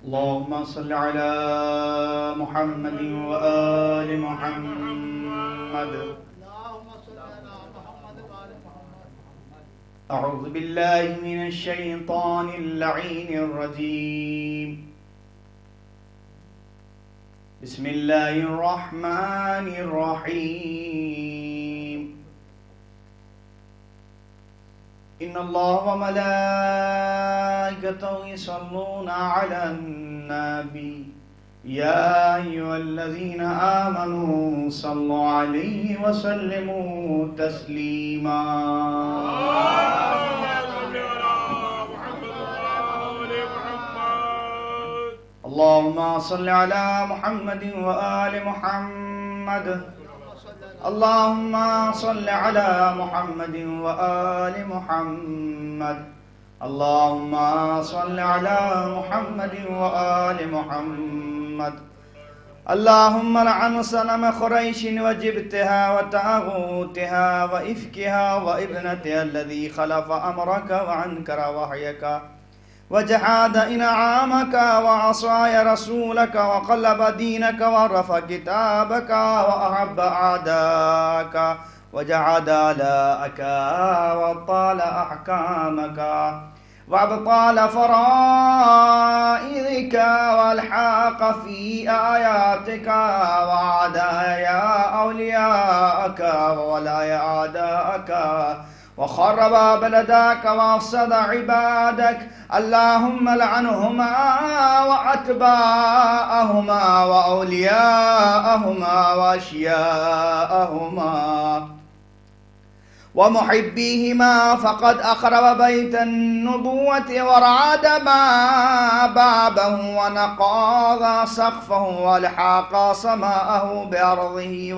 اللهم صل على محمد وآل محمد. أعوذ بالله من الشيطان اللعين الرجيم. بسم الله الرحمن الرحيم. إن الله وملائكته يصلون على النبي يا أيها الذين آمنوا صلوا عليه وسلموا تسليما. اللهم صل على محمد وآل محمد. اللهم صل على محمد وآل محمد. اللهم صل على محمد وآل محمد. اللهم لعن صنم قريش وجبتها وتاغوتها وإفكها وابنتها الذي خلف أمرك وعنكر وحيك وجحد إنعامك وعصى رسولك وقلب دينك ورف كتابك وأحب أعداءك وجعد آلاءك وابطال أحكامك وابطال فرائضك والحاق في آياتك وعدايا أولياءك وولايا أعداءك وخرب بلدك وأفسد عبادك. اللهم لعنهما وأتباعهما وأولياءهما وأشياءهما ومحبيهما، فقد أخرب بيت النبوة ورعد بابه ونقاض سقفه والحاق سماءه بأرضه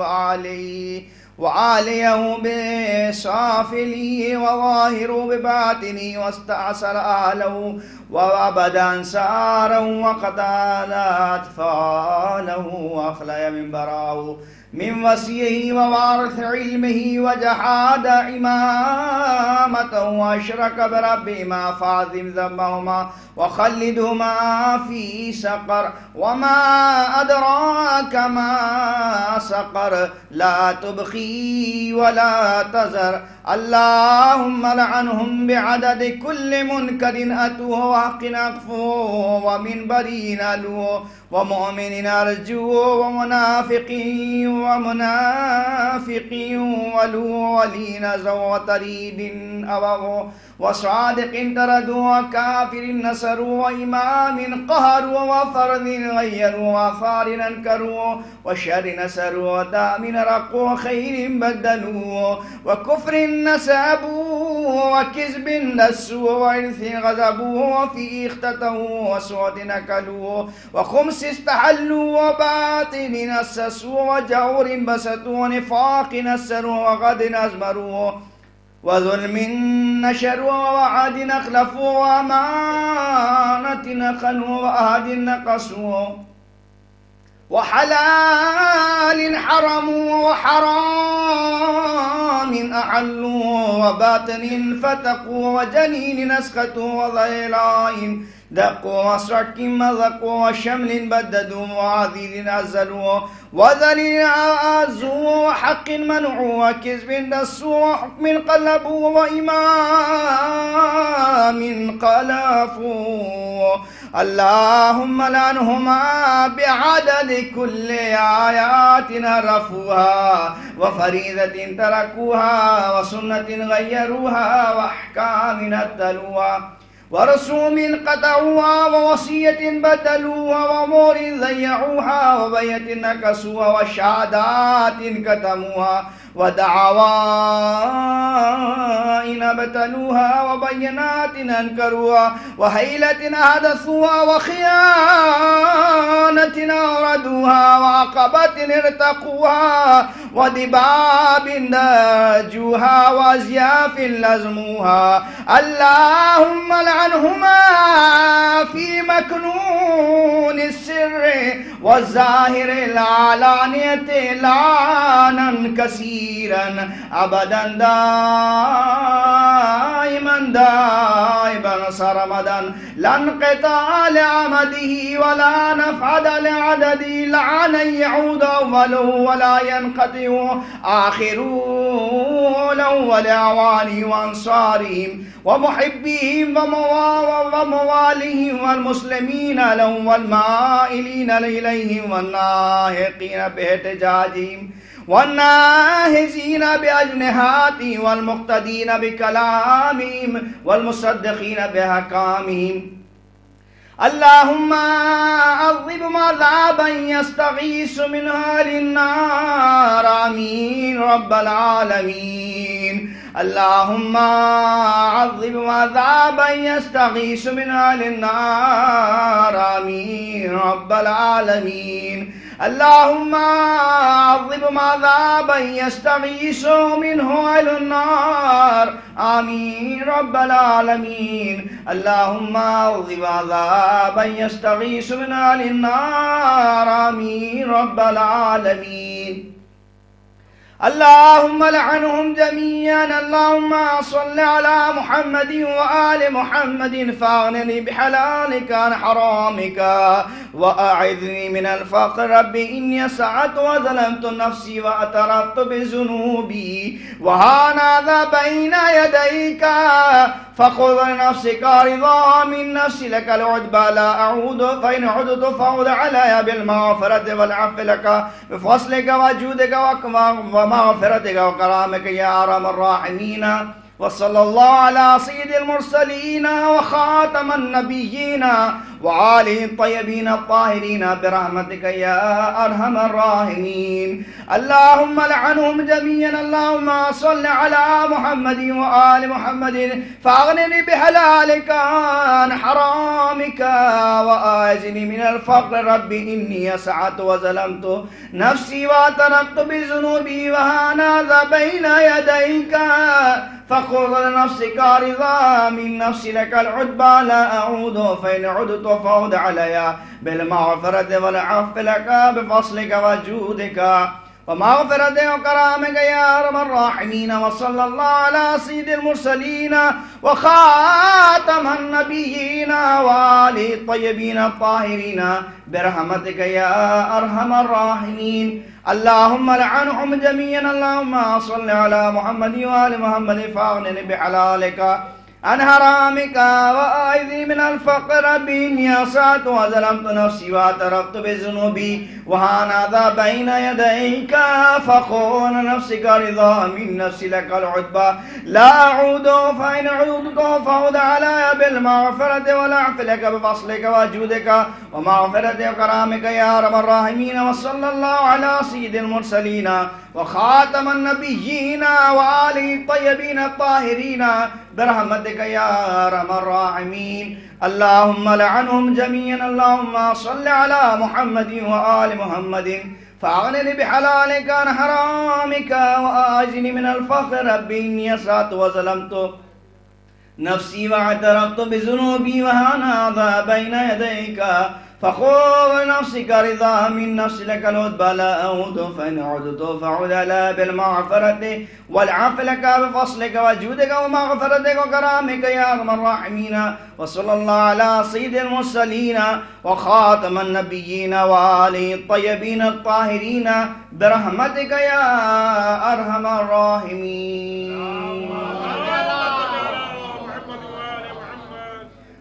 وعاليه بسافله وظاهره بباطنه واستأصل أهله وأبد أنصاره وقتل أطفاله وأخلى منبره من وصيه ووارث علمه وجحد إمامته وأشرك بربهما فعظم ذنبهما وخلدهما في سقر. وما أدراك ما سقر لا تبقي ولا تذر. اللهم لعنهم بعدد كل منكر أتوه وحق أكفوه ومنبر ألوه ومؤمن أرجوه ومنافق ولو ولين زو طريد أبغه وصادق تردوا وكافر نصروا وإمام قهروا وفرد غيروا وفار أنكروا وشر نصروا ودامن رقوا وخير بدلوا وكفر نسبوا وكذب دسوا وإرث غضبوا وفي اختتوا وسعد نكلوا وخمس استحلوا وباطل نسسوا وجور بسطوا ونفاق نسروا وغد أزمروا وظلم نشروا ووعد أخلفوا وأمانة نخلوا وعهد نقصوا وحلال حرموا وحرام أحلوا وباطن فتقوا وجنين نسختوا وضيلاء دقوا وصرك مذقوا وشمل بددوا وعذير أزلوا وذليل أعزوا وحق منعوا وكذب دسوا وحكم قلبوا وإمام قلفوا. اللهم لعنهما بعدد كل آيات عرفوها وفريضة تركوها وسنة غيروها وأحكام نتلوها ورسوم قطعوها ووصية بدلوها وأمور ضيعوها وبيت نكسوها وشهادات كتموها ودعوائن ابتلوها وبينات أنكروها وحيلة أحدثوها وخيانة أوردوها وعقبة ارتقوها ودباب داجوها وأزياف لزموها. اللهم لعنهما في مكنون السر والظاهر العلانية لعنا كثيرا أبدا دائما دائما صرمدا سرمدا لا انقطاع لعمده ولا نفعد لعدده لا أن يعود أوله ولا ينقطع آخره ولأعوانه وأنصارهم ومحبيهم ومواليهم والمسلمين لهم والمائلين إليهم والناهقين باحتجاجهم والناهزين بأجنحاتهم والمقتدين بكلامهم والمصدقين بأحكامهم. اللهم عذبهم عذابا يستغيث من أهل النار آمين رب العالمين. اللهم عذبهم عذابا يستغيث من أهل النار آمين رب العالمين. اللهم عذبهم عذابا يستغيث منه أهل النار آمين رب العالمين. اللهم عذب عذابا يستغيث من أهل النار آمين رب العالمين. اللهم لعنهم جميعا. اللهم صل على محمد وآل محمد فاغنني بحلالك عن حرامك وأعذني من الفقر. رب إني سعت وظلمت نفسي واعترفت بذنوبي وهانا ذا بين يديك فخذ لنفسك رضا من نفسي لك العتبى لا أعود فإن عدت فعود علي بالمغفرة والعفو لك بفضلك وجودك ومغفرتك وكرامك يا أرحم الراحمين. وصلى الله على سيد المرسلين وخاتم النبيين وآله الطيبين الطاهرين برحمتك يا أرحم الراحمين. اللهم لعنهم جميعا. اللهم صل على محمد وآل محمد فاغنني بحلالك عن حرامك وآجني من الفقر. ربي إني سعت وظلمت نفسي واعترفت بذنوبي وهانا ذا بين يديك فخذ لنفسك رضا من نفسي لك العتبى لا أعود فإن عدت فعود علي بالمغفرة والعفو لك بفضلك وجودك ومغفرتك وكرامك يا أرحم الراحمين. وصلى الله على سيد المرسلين وخاتم النبيين وآله الطيبين الطاهرين برحمتك يا أرحم الراحمين. اللهم لعنهم جميعا. اللهم صل على محمد وآل محمد فاغنني بحلالك عن حرامك وأعذني من الفقر. ربي إني أسأت وظلمت نفسي واعترفت بذنوبي وهانا ذا بين يديك فخذ نفسك رضا من نفسي لك العتبى لا أعود فإن عدت فعود علي بالمغفرة والعفو لك بفضلك وجودك ومغفرتك وكرامك يا أرحم الراحمين. وصلى الله على سيد المرسلين وخاتم النبيين وآله الطيبين الطاهرين برحمتك يا أرحم الراحمين. اللهم لعنهم جميعا. اللهم صل على محمد وآل محمد فاغنني بحلالك عن حرامك وآجني من الفقر. ربي إني أسأت وظلمت نفسي واعترفت بذنوبي وهانا ذا بين يديك فخذ نفسك رضا من نفسي لك العتبى لا أعود فإن عدت فعود علي بالمغفرة والعفو لك بفضلك وجودك ومغفرتك وكرامك يا أرحم الراحمين. وصلى الله على سيد المرسلين وخاتم النبيين وآله الطيبين الطاهرين برحمتك يا أرحم الراحمين.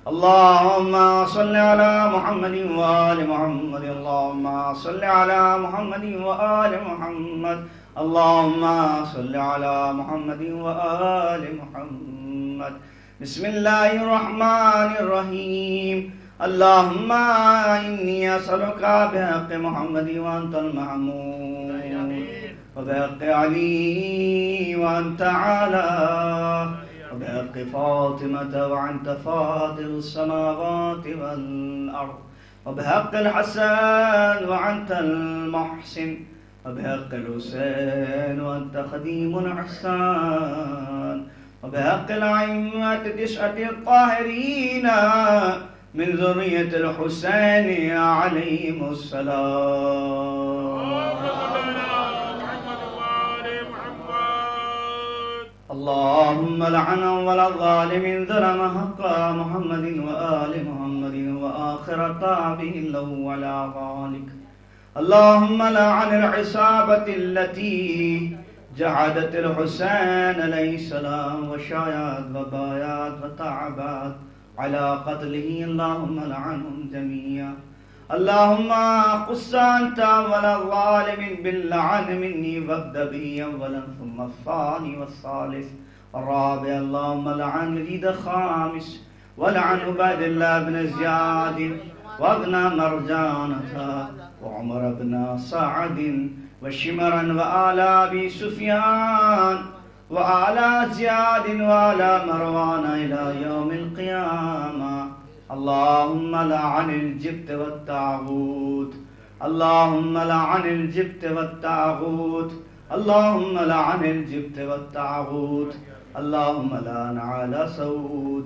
اللهم صل على محمد وآل محمد. اللهم صل على محمد وآل محمد. اللهم صل على محمد وآل محمد. بسم الله الرحمن الرحيم. اللهم إني أسألك بحق محمد وأنت المحمود وبحق علي وأنت على وبحق فاطمة وأنت فاضل السماوات والأرض وبحق الحسن وأنت المحسن وبحق الحسين وأنت خديم الحسان وبحق الأئمة 9 الطاهرين من ذرية الحسين عليهم السلام. اللهم لعن أول الظالم ظلم حق محمد وآل محمد وآخر تابع له ولا ذلك. اللهم لعن العصابة التي جعدت الحسين عليه السلام وشايات وبايات وتعبات على قتله. اللهم لعنهم جميعا. اللهم قص أنت أول الظالم باللعن مني وابدأ به أولا ثم الثاني والثالث والرابع. اللهم لعن يزيد الخامس ولعن عبيد الله بن زياد وابن مرجانة وعمر بن سعد وشمرا وآل أبي سفيان وآل زياد وآل مروان إلى يوم القيامة. اللهم لعن الجبت والطاغوت. اللهم لعن الجبت والطاغوت. اللهم لعن الجبت والطاغوت. اللهم لعن على سعود.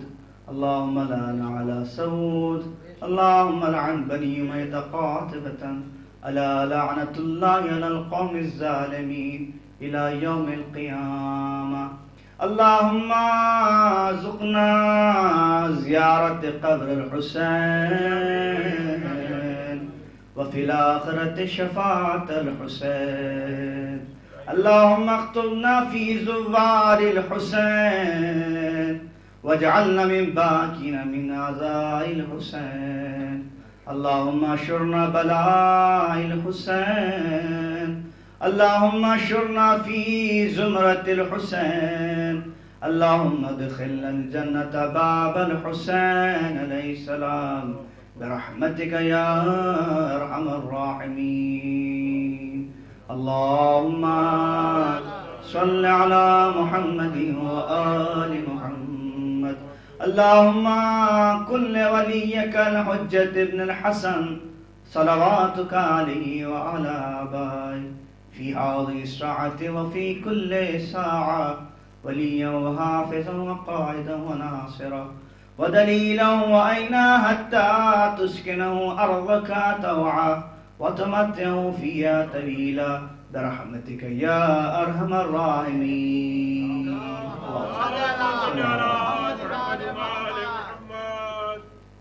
اللهم لعن على سعود. اللهم لعن بني أمية قاطبة ألا لعنة الله على القوم الظالمين إلى يوم القيامة. اللهم ارزقنا زيارة قبر الحسين وفي الآخرة شفاعة الحسين. اللهم اكتبنا في زوار الحسين واجعلنا من باكين من أعزاء الحسين. اللهم اشرنا بلاء الحسين. اللهم اشرنا في زمرة الحسين. اللهم ادخلنا الجنة باب الحسين عليه السلام برحمتك يا أرحم الراحمين. اللهم صل على محمد وآل محمد. اللهم كن لوليك الحجة ابن الحسن صلواتك عليه وعلى آبائه في هذه الساعة وفي كل ساعة وليا وحافظا وقائدا وناصرا ودليلا وأينا حتى تسكنه أرضك طوعا وتمتعه فيها طويلا برحمتك يا أرحم الراحمين.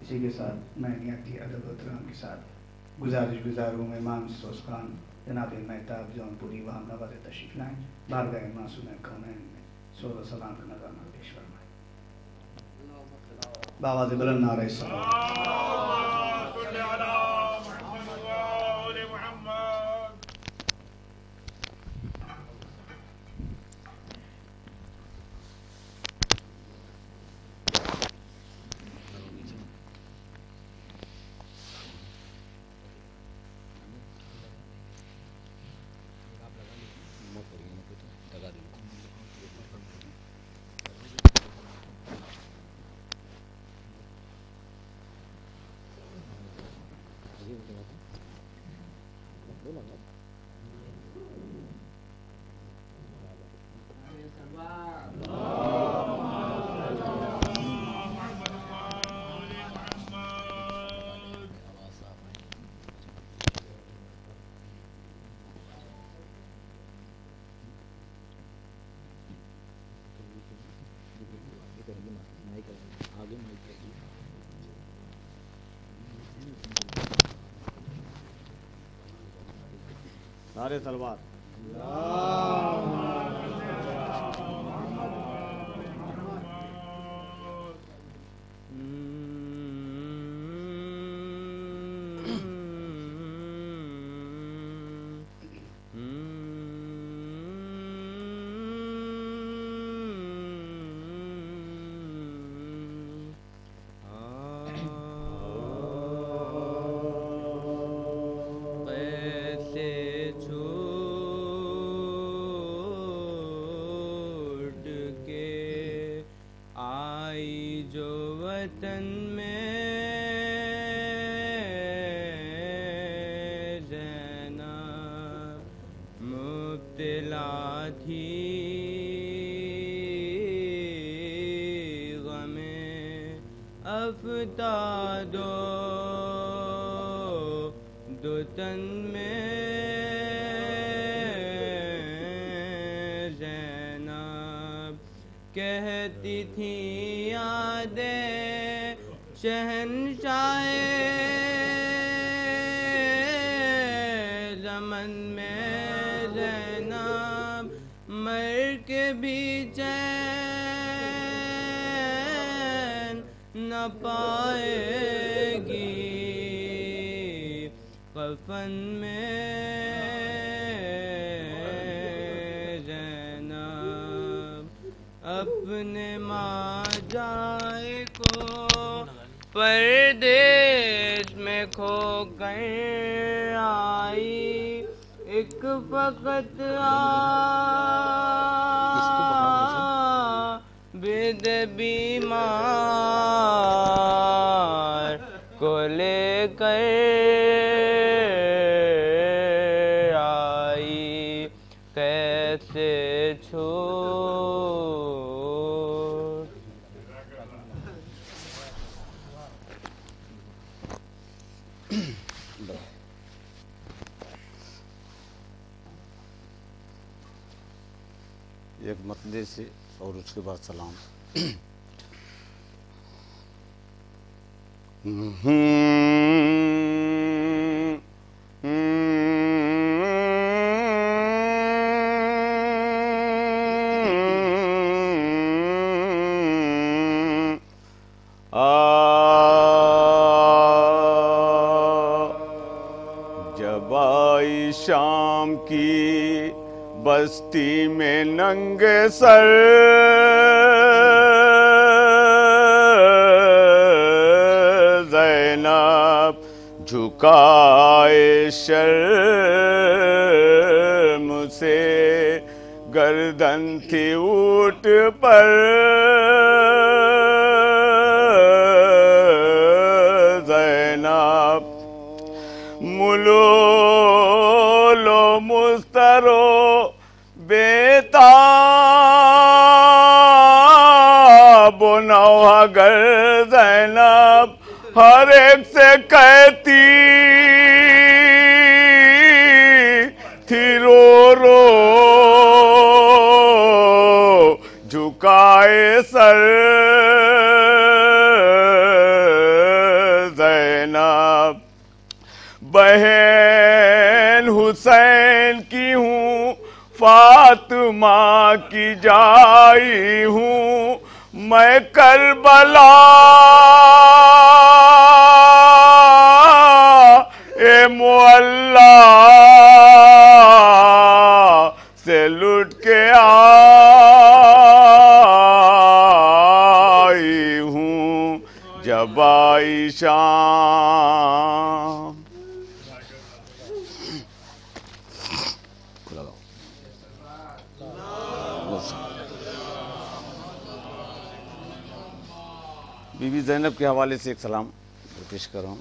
اسی کے ساتھ میں نیتی ادب و احترام کے ساتھ گزارش ہوں امام استوسقان جناب مہتاب جون پوری وہاں نواز تشریف لائیں. بارگاہ معصوم کونین میں صلوات و سلام کا نظرانہ پیش فرمائیں. بآواز بلند نعرہ نعرہ تلوار. بہتی تھیں یادیں شہنشاہ زمن میں زینب مر کے بھی چین نہ پائے گی کفن میں زینب اپنے ماں جائے کو پردیس میں کھو کر آئی ایک فقط عابد بیمار کو لے کر آئی کیسے چھوٹ ایک مطلع سے اور اس کے بعد سلام. جب آئی شام کی بستی میں ننگے سر زینب جھکائے شرم سے گردن تھی اونٹ پر زینب ملول و مسترو بیتاب و نوحگر زینب ہر ایک سے کہتی تھی رو رو جھکائے سر زینب بہن حسین کی ہوں فاطمہ کی جائی ہوں میں کربلا اے معلا سے لٹ کے آئی ہوں جب آئی شام. بی بی زینب کے حوالے سے ایک سلام پیش کر رہا ہوں.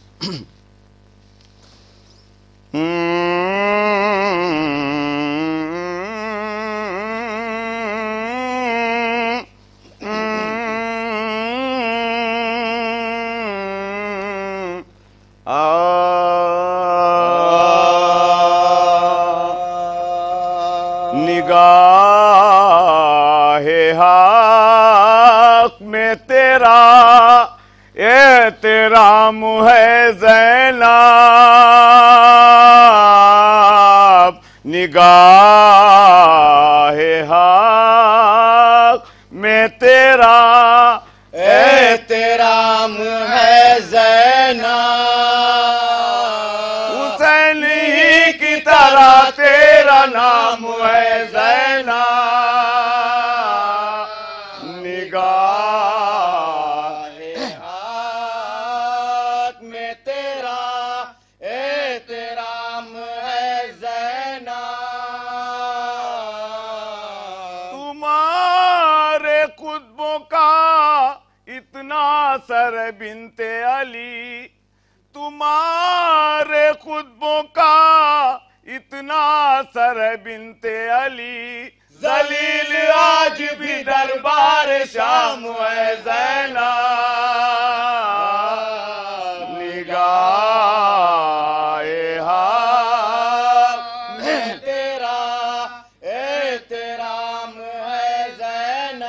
نگاہ حق میں تیرا احترام ہے زینب نگاہ حق میں تیرا احترام ہے زینب حسین کی طرح تیرا نام ہے زینب نگاہ حق میں تیرا احترام ہے زینب تمہارے قطبوں کا اتنا سر بنت علی تمہارے قطبوں کا اتنا سر بنت علی ذلیل آج بھی دربار شام ہے زینب نگاہ حق میں تیرا احترام ہے زینب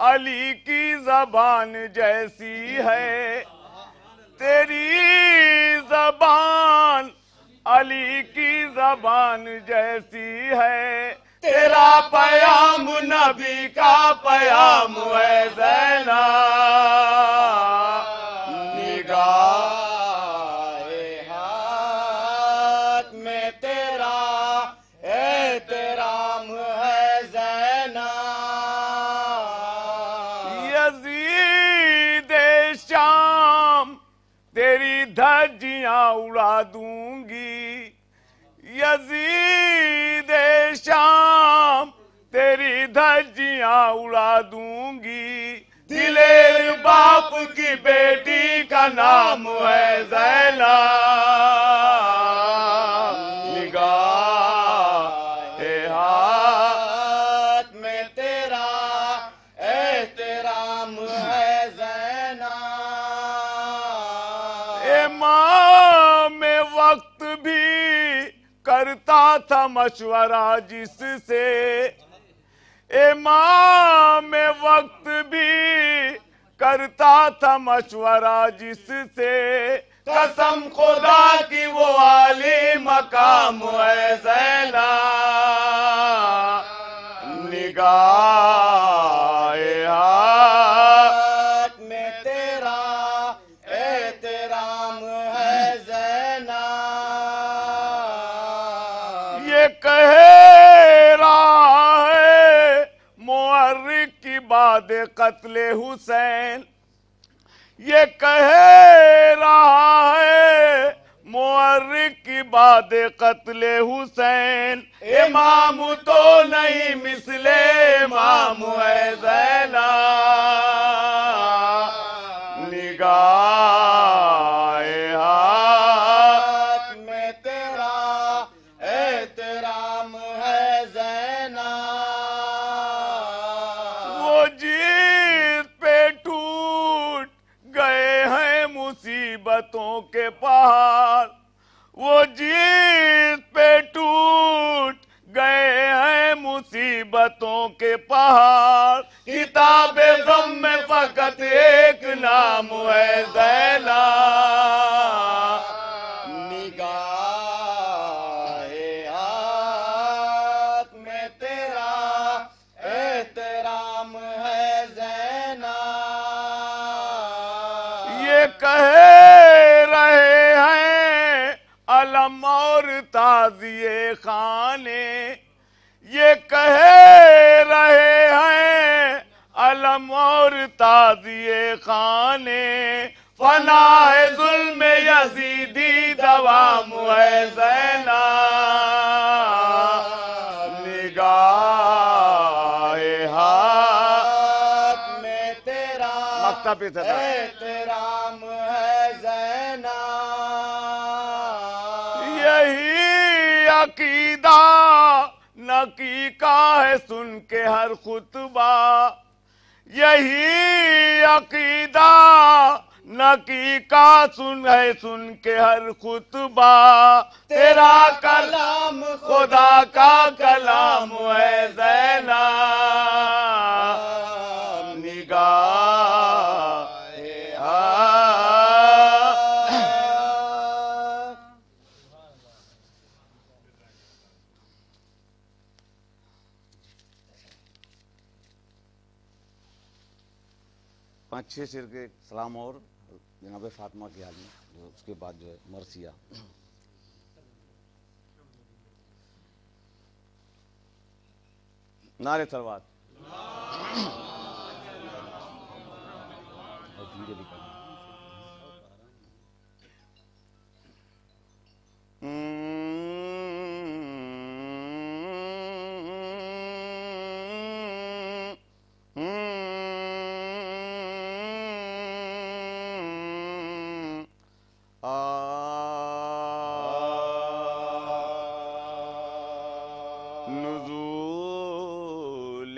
علی کی زبان جیسی ہے، تیری زبان علی کی زبان جیسی ہے، تیرا پیام نبی کا پیام ہے زینب، نگاہ ہاتھ میں تیرا احترام ہے زینب، یزید شام تیری دھجیاں اڑا دوں گی، یزید شام تیری دھجیاں اڑا دوں گی، دلیر باپ کی بیٹی کا نام ہے زینب، نگاہ ہاتھ میں تیرا احترام ہے زینب، امام وقت بھی کرتا تھا مشورہ جس سے، امام وقت بھی کرتا تھا مشورہ جس سے، قسم خدا کی وہ عالی مقام ہے زینب، نگاہ ہاتھ میں تیرا احترام ہے زینب، یہ کہہ رہا ہے مورخ کی بعد قتل حسین، یہ کہہ رہا ہے مورخ کی بعد قتل حسین، امام تو نہیں مثل امام ہے زینب، نگاہ ہاتھ میں تیرا احترام ہے زینب، وہ جیت پہ ٹوٹ گئے ہیں مصیبتوں کے پہاڑ، وہ جیت پہ ٹوٹ گئے ہیں مصیبتوں کے پہاڑ، کتاب غم میں فقط ایک نام ہے زینب، نگاہ ہاتھ میں تیرا احترام ہے زینب، یہ کہہ رہے ہیں علم اور تعزیے خانے، یہ کہہ رہے ہیں علم اور تعزیے خانے، فنا ہے ظلم یزیدی دوام ہے زینب، نگاہ ہاتھ میں تیرا مکتب پہ تھا احترام ہے زینب، یہی عقیدہ نقی کا ہے سن کے ہر خطبہ، یہی عقیدہ نقی کا سن کے ہر خطبہ، تیرا کلام خدا کا کلام ہے زینب، نگاہ پانچ چھ شعر کے سلام اور جناب فاطمہ کی حال میں، اس کے بعد جو ہے مرثیہ۔ نعرے صلوات۔ نزول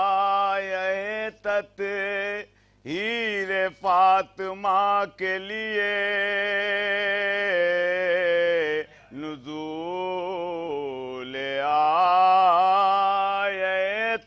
آئے تطہیر فاطمہ کے لیے، نزول آئے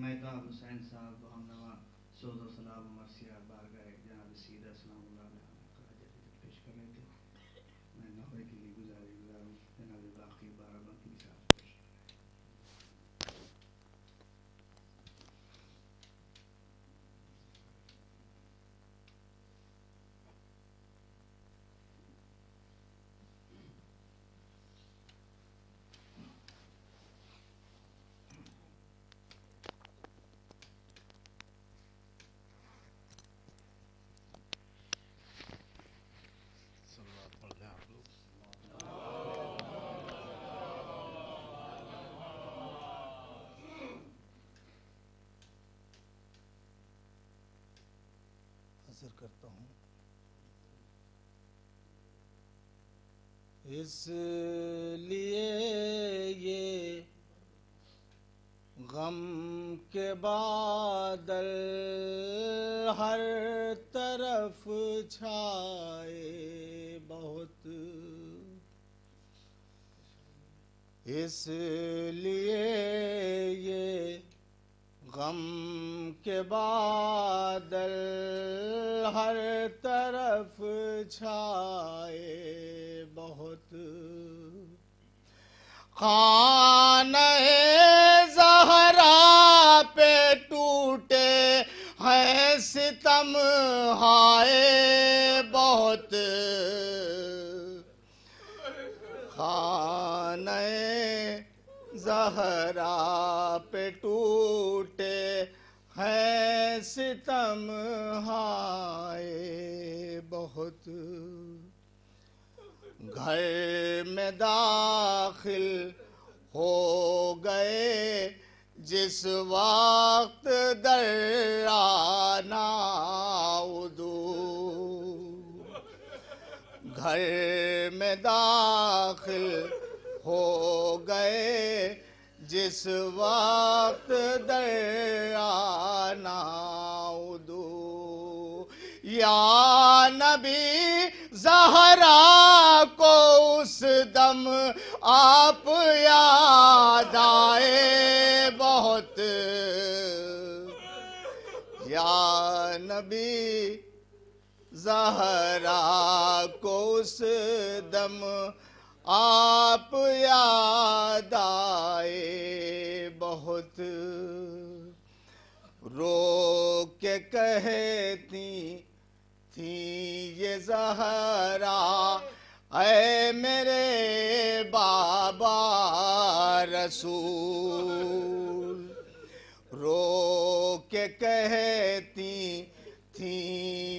مہتاب حسین صاحب ہم نوا سود و سلام مرثیہ بارگاہ جناب سیدہ سلام اللہ علیہ خراج عقیدت پیش کر رہے تھے. میں نوے کے لیے گزاروں جناب باقی بارہ بنکی صاحب پیش کر کرتا ہوں. اس لیے یہ غم کے بادل ہر طرف چھائے بہت، اس لیے یہ غم کے بادل ہر طرف چھائے بہت. خانہ زہرا پہ ٹوٹے ہیں ستم ہائے بہت، خانہ زہرا پہ ٹوٹے ہیں ستم ہائے بہت. گھر میں داخل ہو گئے جس وقت در آنا ادو، گھر میں داخل ہو گئے جس وقت در آنا ادو. یا نبی زہرا کو اس دم آپ یاد آئے بہت، یا نبی زہرا کو اس دم آپ یاد آئے بہت. رو کے کہتی تھی یہ زہرا اے میرے بابا رسول، رو کے کہتی تھی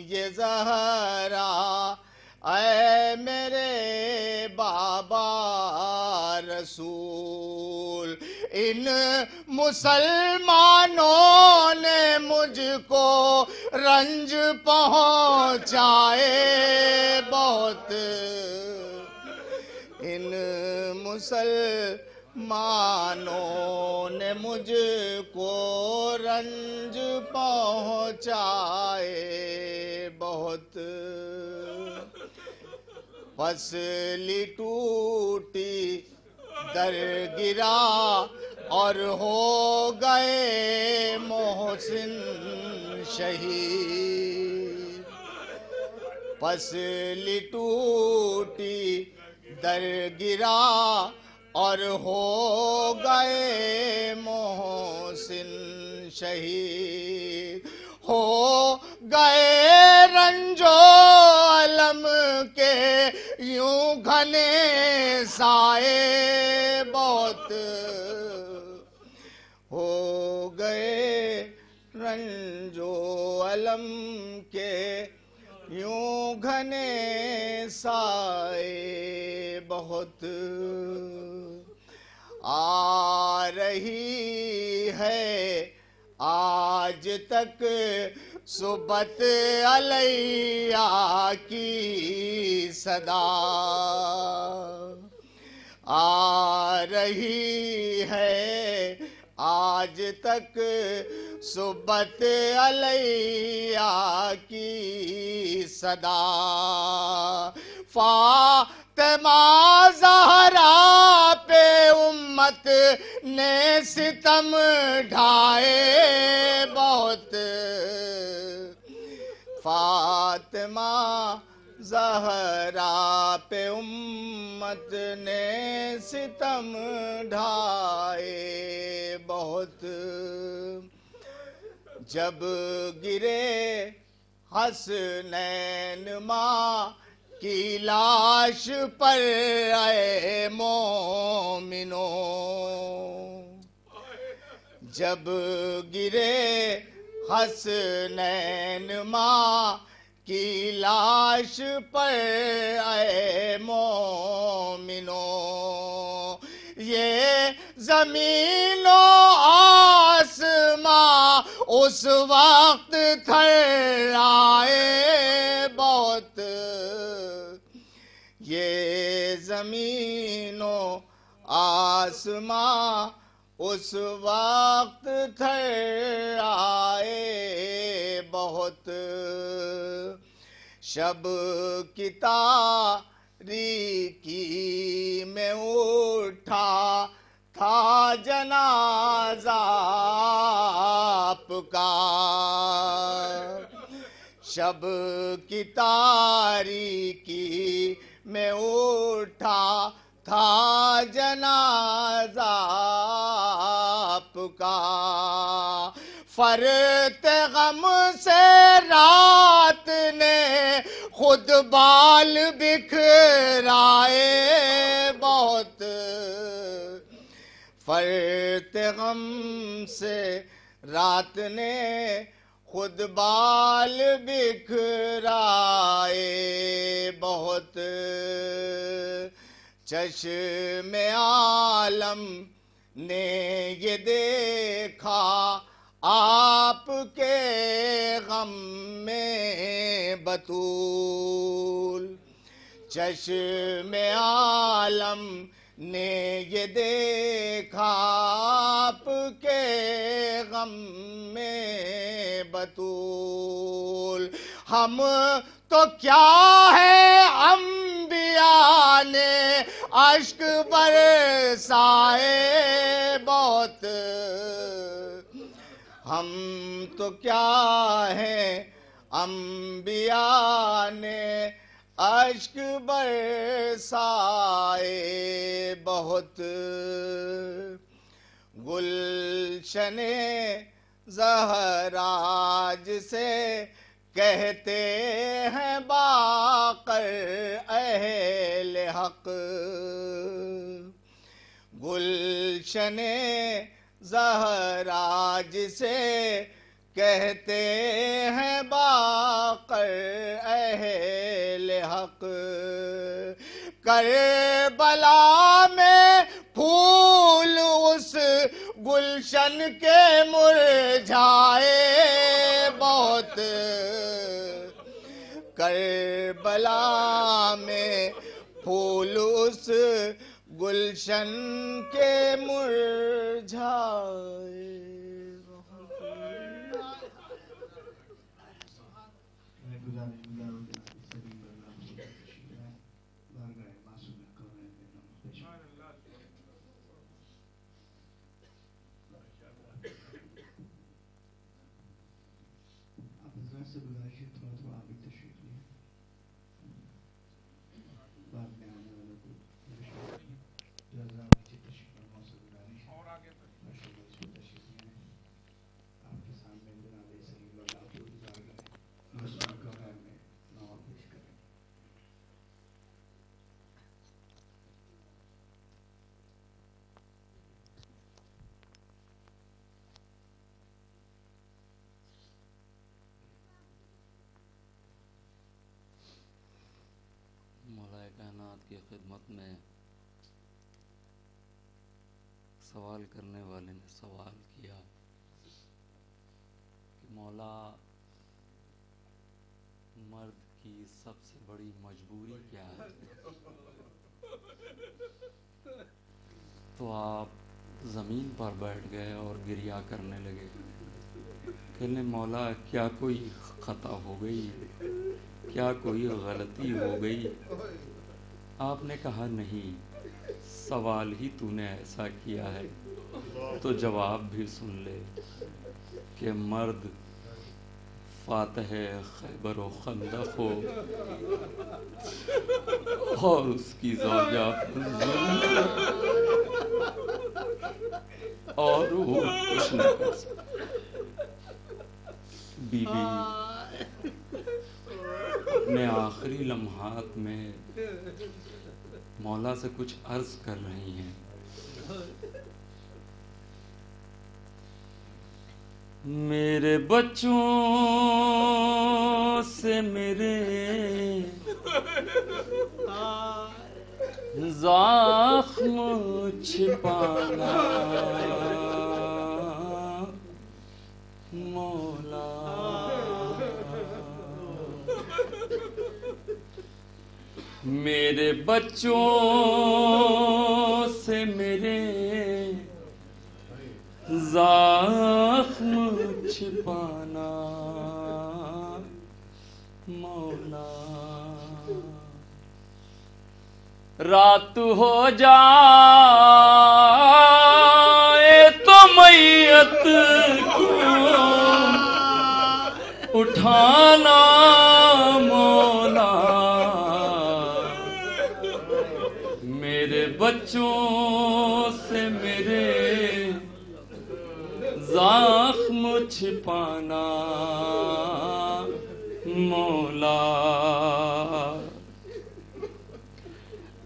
یہ زہرا اے میرے بابا رسول. ان مسلمانوں نے مجھ کو رنج پہنچائے بہت، ان مسلمانوں نے مجھ کو رنج پہنچائے بہت. پسلی ٹوٹی در گرا اور ہو گئے محسن شہید. پسلی ٹوٹی در گرا اور ہو گئے محسن شہید. ہو گئے رنج و علم کے یوں گھنے سائے بہت، ہو گئے رنج و علم کے یوں گھنے سائے بہت. آ رہی ہے آج تک صبت علیہ کی صدا، آ رہی ہے آج تک صبت علیہ کی صدا. فاطمہ زہرا پہ امت ذات نے ستم ڈھائے بہت، فاطمہ زہرا پہ امت نے ستم ڈھائے بہت، جب گرے حسنین ماں کی لاش پر اے مومنو، جب گرے حسنین ماں کی لاش پر اے مومنو، یہ زمین و آسماں اس وقت تھر آئے بہت، یہ زمین و آسماں اس وقت تھر آئے بہت، شب کی تاریکی میں اٹھا تھا جنازہ آپ کا، شب کی تاریکی میں اٹھا تھا جنازہ آپ کا، فرت غم سے رات نے خود بال بکھرائے بہت، فرت غم سے رات نے خود بال بکھرائے بہت، چشم عالم نے یہ دیکھا آپ کے غم میں بطول، چشم عالم نے یہ دیکھا آپ کے غم میں بطول، ہم تو کیا ہے انبیاء نے اشک برسائے بہت، ہم تو کیا ہیں انبیاء نے اشک برسائے بہت، گلشن زہرا جسے کہتے ہیں باقر اہل حق، گلشن زہرا جسے کہتے ہیں باقر اہل حق، کربلا میں پھول اس گلشن کے مرجھائے بہت، کربلا میں پھول اس گلشن کے مرجھائے کائنات کی خدمت میں سوال کرنے والے نے سوال کیا کہ مولا مرد کی سب سے بڑی مجبوری کیا ہے؟ تو آپ زمین پر بیٹھ گئے اور گریہ کرنے لگے، کہنے مولا کیا کوئی خطا ہو گئی، کیا کوئی غلطی ہو گئی؟ آپ نے کہا نہیں، سوال ہی تو نے ایسا کیا ہے تو جواب بھی سن لے کہ مرد فاتح خیبر و خندق ہو اور اس کی زوجہ ظلم اور وہ کچھ نہ کر سکتا. بی بی اپنے آخری لمحات میں مولا سے کچھ عرض کر رہی ہیں. میرے بچوں سے میرے زخم چھپانا مولا. میرے بچوں سے میرے زخم چھپانا مولا. رات ہو جائے تو میت کو اٹھانا مولا. میرے بچوں سے میرے زخم چھپانا مولا.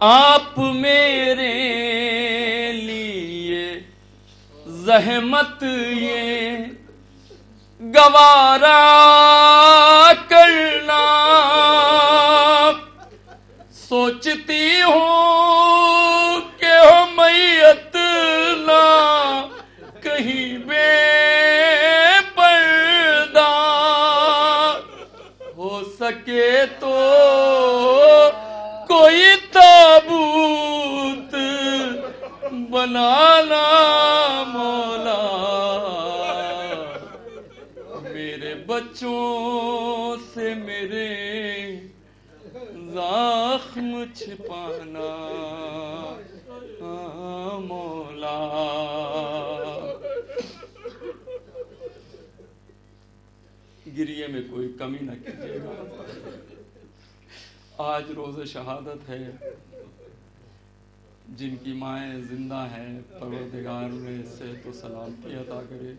آپ میرے لیے زحمت یہ گوارا کرنا. سوچتی ہوں کہ ہو میت نہ کہیں بے پردہ ہو سکے تو کوئی تابوت بنانا مولا. میرے بچوں سے میرے زخم چھپانا مولا. گریے میں کوئی کمی نہ کیجیے گا. آج روز شہادت ہے. جن کی مائیں زندہ ہیں پروردگار میں صحت و سلامتی عطا کرے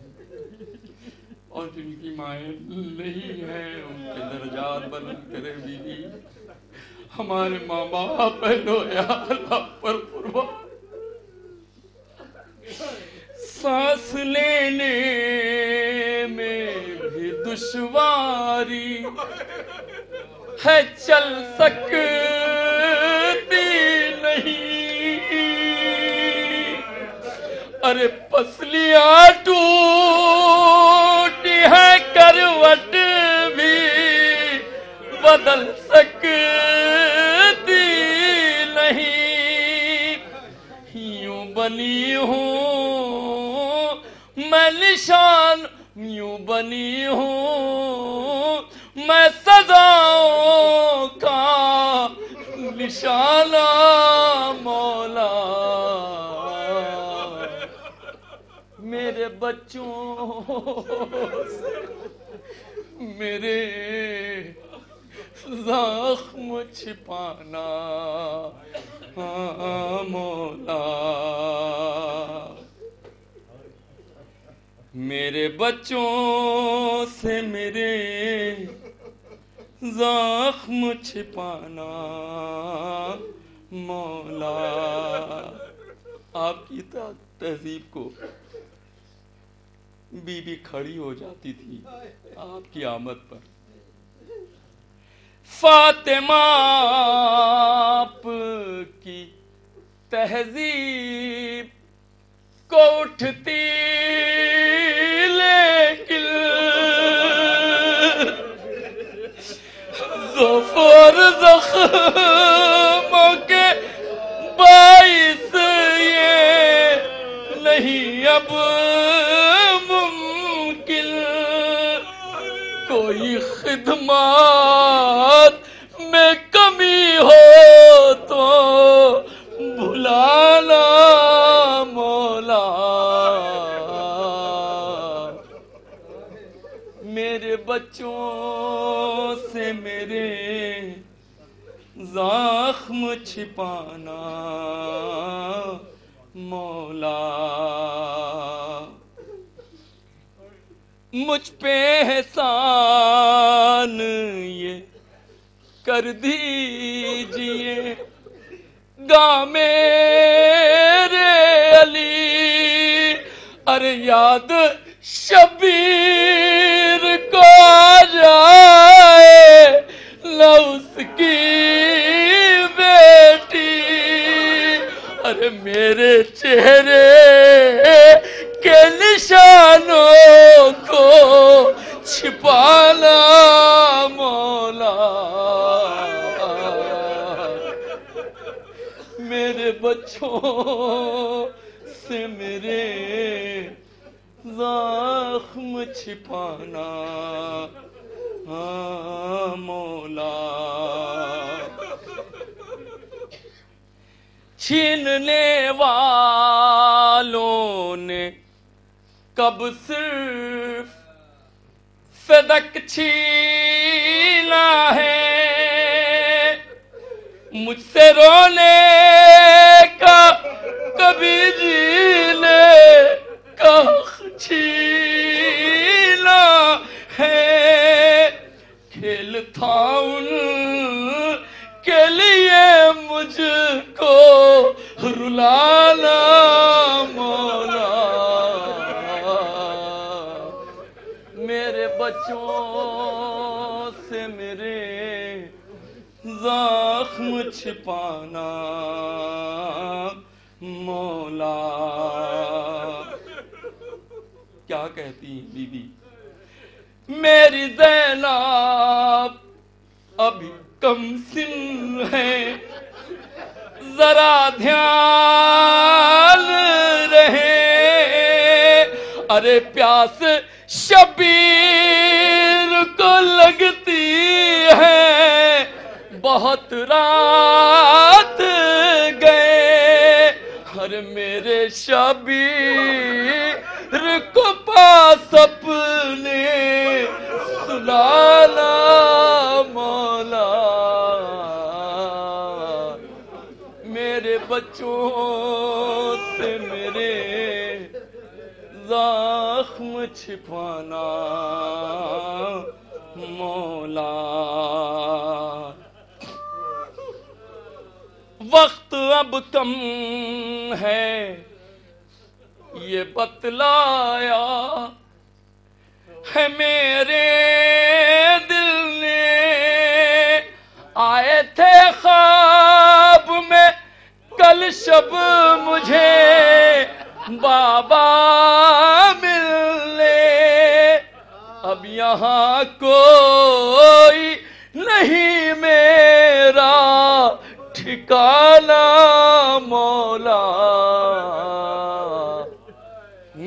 اور جن کی مائیں نہیں ہیں ان کے درجات بلند کرے. بیوی ہمارے ماں باپ پہلو یا اللہ پر قربان. سانس لینے میں بھی دشواری ہے چل سکتی نہیں. ارے پسلیاں ٹوٹی ہے کروٹ بھی بدل سکتی نہیں. یوں بنی ہوں میں نشان یوں بنی ہوں میں سزاؤں کا نشانہ مولا. میرے بچوں سے میرے زخم چھپانا مولا. میرے بچوں سے میرے زخم چھپانا مولا. آپ کی تہذیب کو بی بی کھڑی ہو جاتی تھی آپ کی آمد پر. فاطمہ آپ کی تہذیب کو اٹھتی لیکن ظفر زخموں کے باعث یہ نہیں اب ممکن. کوئی خدمات میں کمی ہو تو بھلانا زخم چھپانا مولا، مجھ پہ احسان یہ کر دیجئے گا میرے علی، ارے یاد شبیر کو آ جائے نہ اس کی بیٹی، ارے میرے چہرے کے نشانوں کو چھپانا مولا، میرے بچوں سے میرے زخم چھپانا مولا، چھیننے والوں نے کب صرف صدق چھینا ہے، مجھ سے رونے کا کبھی جینے کا چھینا ہے، کھیل تھا ان کے لیے مجھ کو رلانا مولا، میرے بچوں سے میرے زخم چھپانا مولا۔ کیا کہتی ہیں بی بی؟ میری زینب ابھی کم سن ہے، ذرا دھیان رہے، ارے پیاس شبیر کو لگتی ہے، بہت رات گئے، ارے میرے شبیر کو پاس اپنے سلانا مولا، میرے بچوں سے میرے زخم چھپانا مولا۔ وقت اب کم ہے یہ بتلایا ہے میرے دل نے، آئے تھے خواب میں کل شب مجھے بابا ملنے، اب یہاں کوئی نہیں میرا ٹھکانا مولا،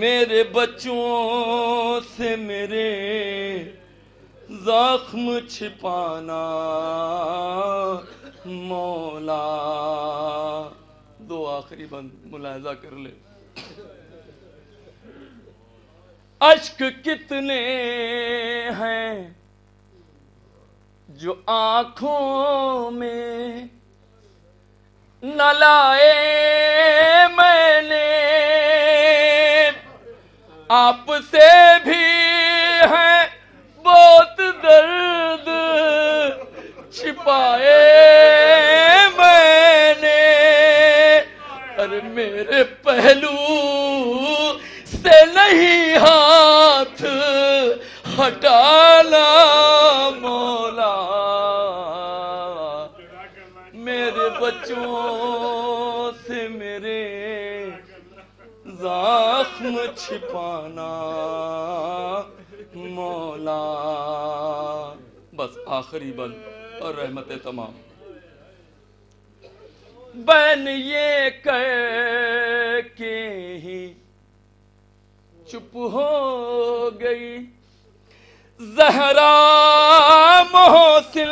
میرے بچوں سے میرے زخم چھپانا مولا۔ دو آخری بند ملاحظہ کر لے۔ اشک کتنے ہیں جو آنکھوں میں نہ لائے میں نے، آپ سے بھی ہے بہت درد چھپائے میں نے، ارے میرے پہلو سے نہیں ہاتھ ہٹانا مولا، میرے بچوں سے میرے زخم چھپانا مولا۔ بس آخری بند اور رحمت تمام۔ بین یہ کہہ کے ہی چپ ہو گئی زہرا محسن،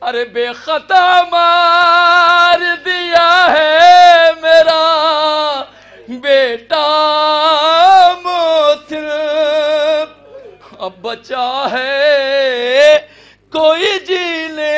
ارے بے خطا مار دیا ہے میرا بیٹا محسن، اب بچا ہے کوئی جینے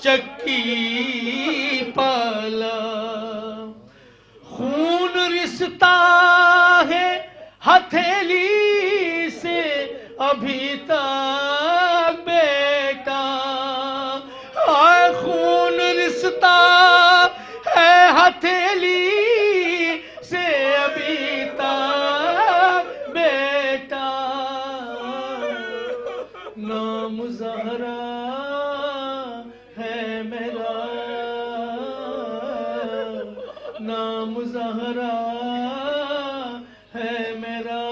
چکی پالا، خون رستا ہے ہتھیلی سے ابھی تک بیٹا، خون رستا ہے ہتھیلی سے ابھی تک بیٹا، نام زہرا ہے میرا، نام زہرا ہے میرا،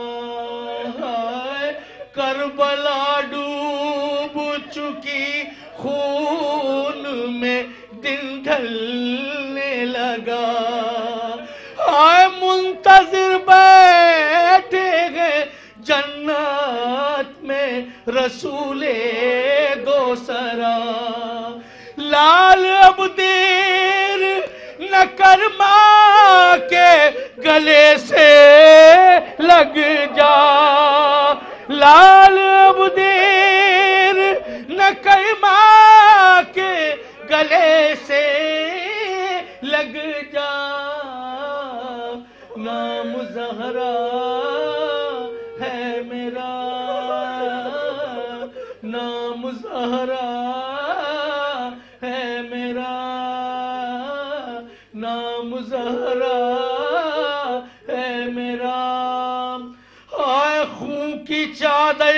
کربلا ڈوب چکی خون میں دن ڈھلنے لگا، منتظر بیٹھے گئے جنت میں رسول دوسرا، لال اب دیر نہ کر ماں کے گلے سے لگ جا، لال اب دیر نہ کر ماں کے گلے سے لگ جا، نام زہرا ہے میرا، نام زہرا ہے میرا، نام زہرا ہے میرا، خون کی چادر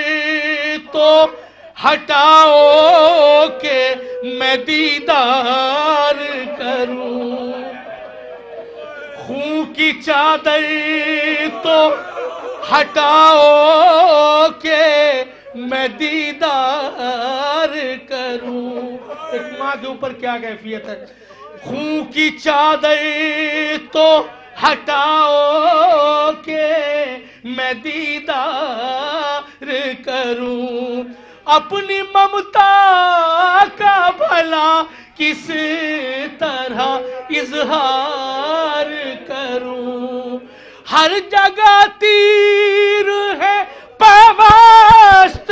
تو ہٹاؤ کہ میں دیدار کروں، خون کی چادر تو ہٹاؤ کہ میں دیدار کروں، ایک ماں کے اوپر کیا کیفیت ہے، خون کی چادر تو ہٹاؤ کہ میں دیدار کروں، اپنی ممتا کا بھلا کس طرح اظہار کروں، ہر جگہ تیر ہے پیوست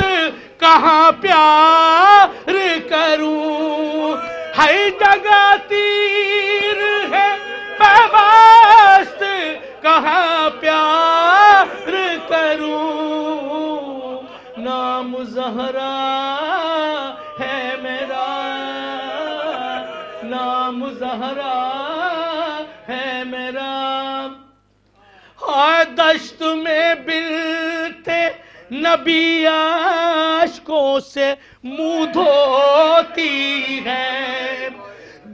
کہاں پیار کروں، ہر جگہ تیر ہے پیوست کہاں پیار کروں، نام زہرا ہے میرا، نام زہرا ہے میرا، دشت میں بلتے نبی اشکوں سے منہ دھوتی ہے،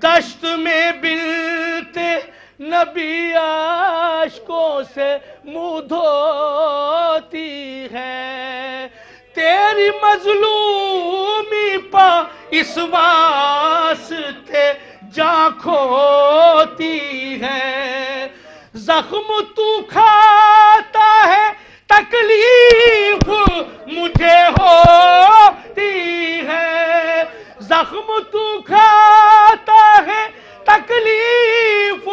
دشت میں بلتے نبی اشکوں سے منہ دھوتی ہے، تیری مظلومی پا اس واسطے جا کھوتی ہے، زخم تو کھاتا ہے تکلیف مجھے ہوتی ہے، زخم تو کھاتا ہے تکلیف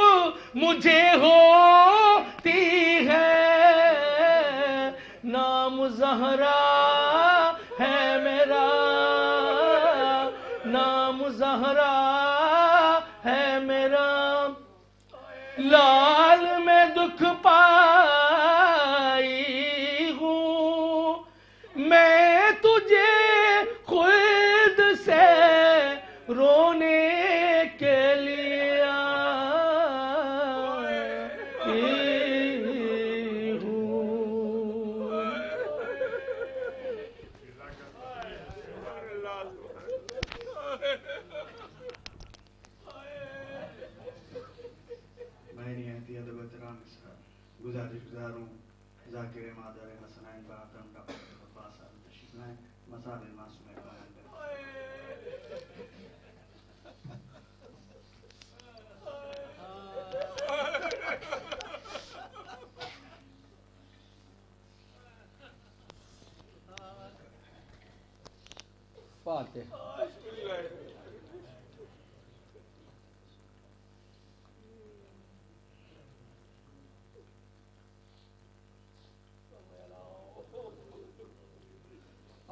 مجھے ہوتی ہے، نام زہرا ہے میرا، نام زہرا ہے میرا، لال میں دکھ پائی ہوں میں تجھے خود سے رونے کے لیے آئی ہوں، میں نہایتی ادب احترام کے ساتھ گزارش گزاروں ذاکر مادر حسنین محترم ڈاکٹر عباس صاحب تشریف لائیں، مصاب معصوم بیان کریں۔ فاتحہ۔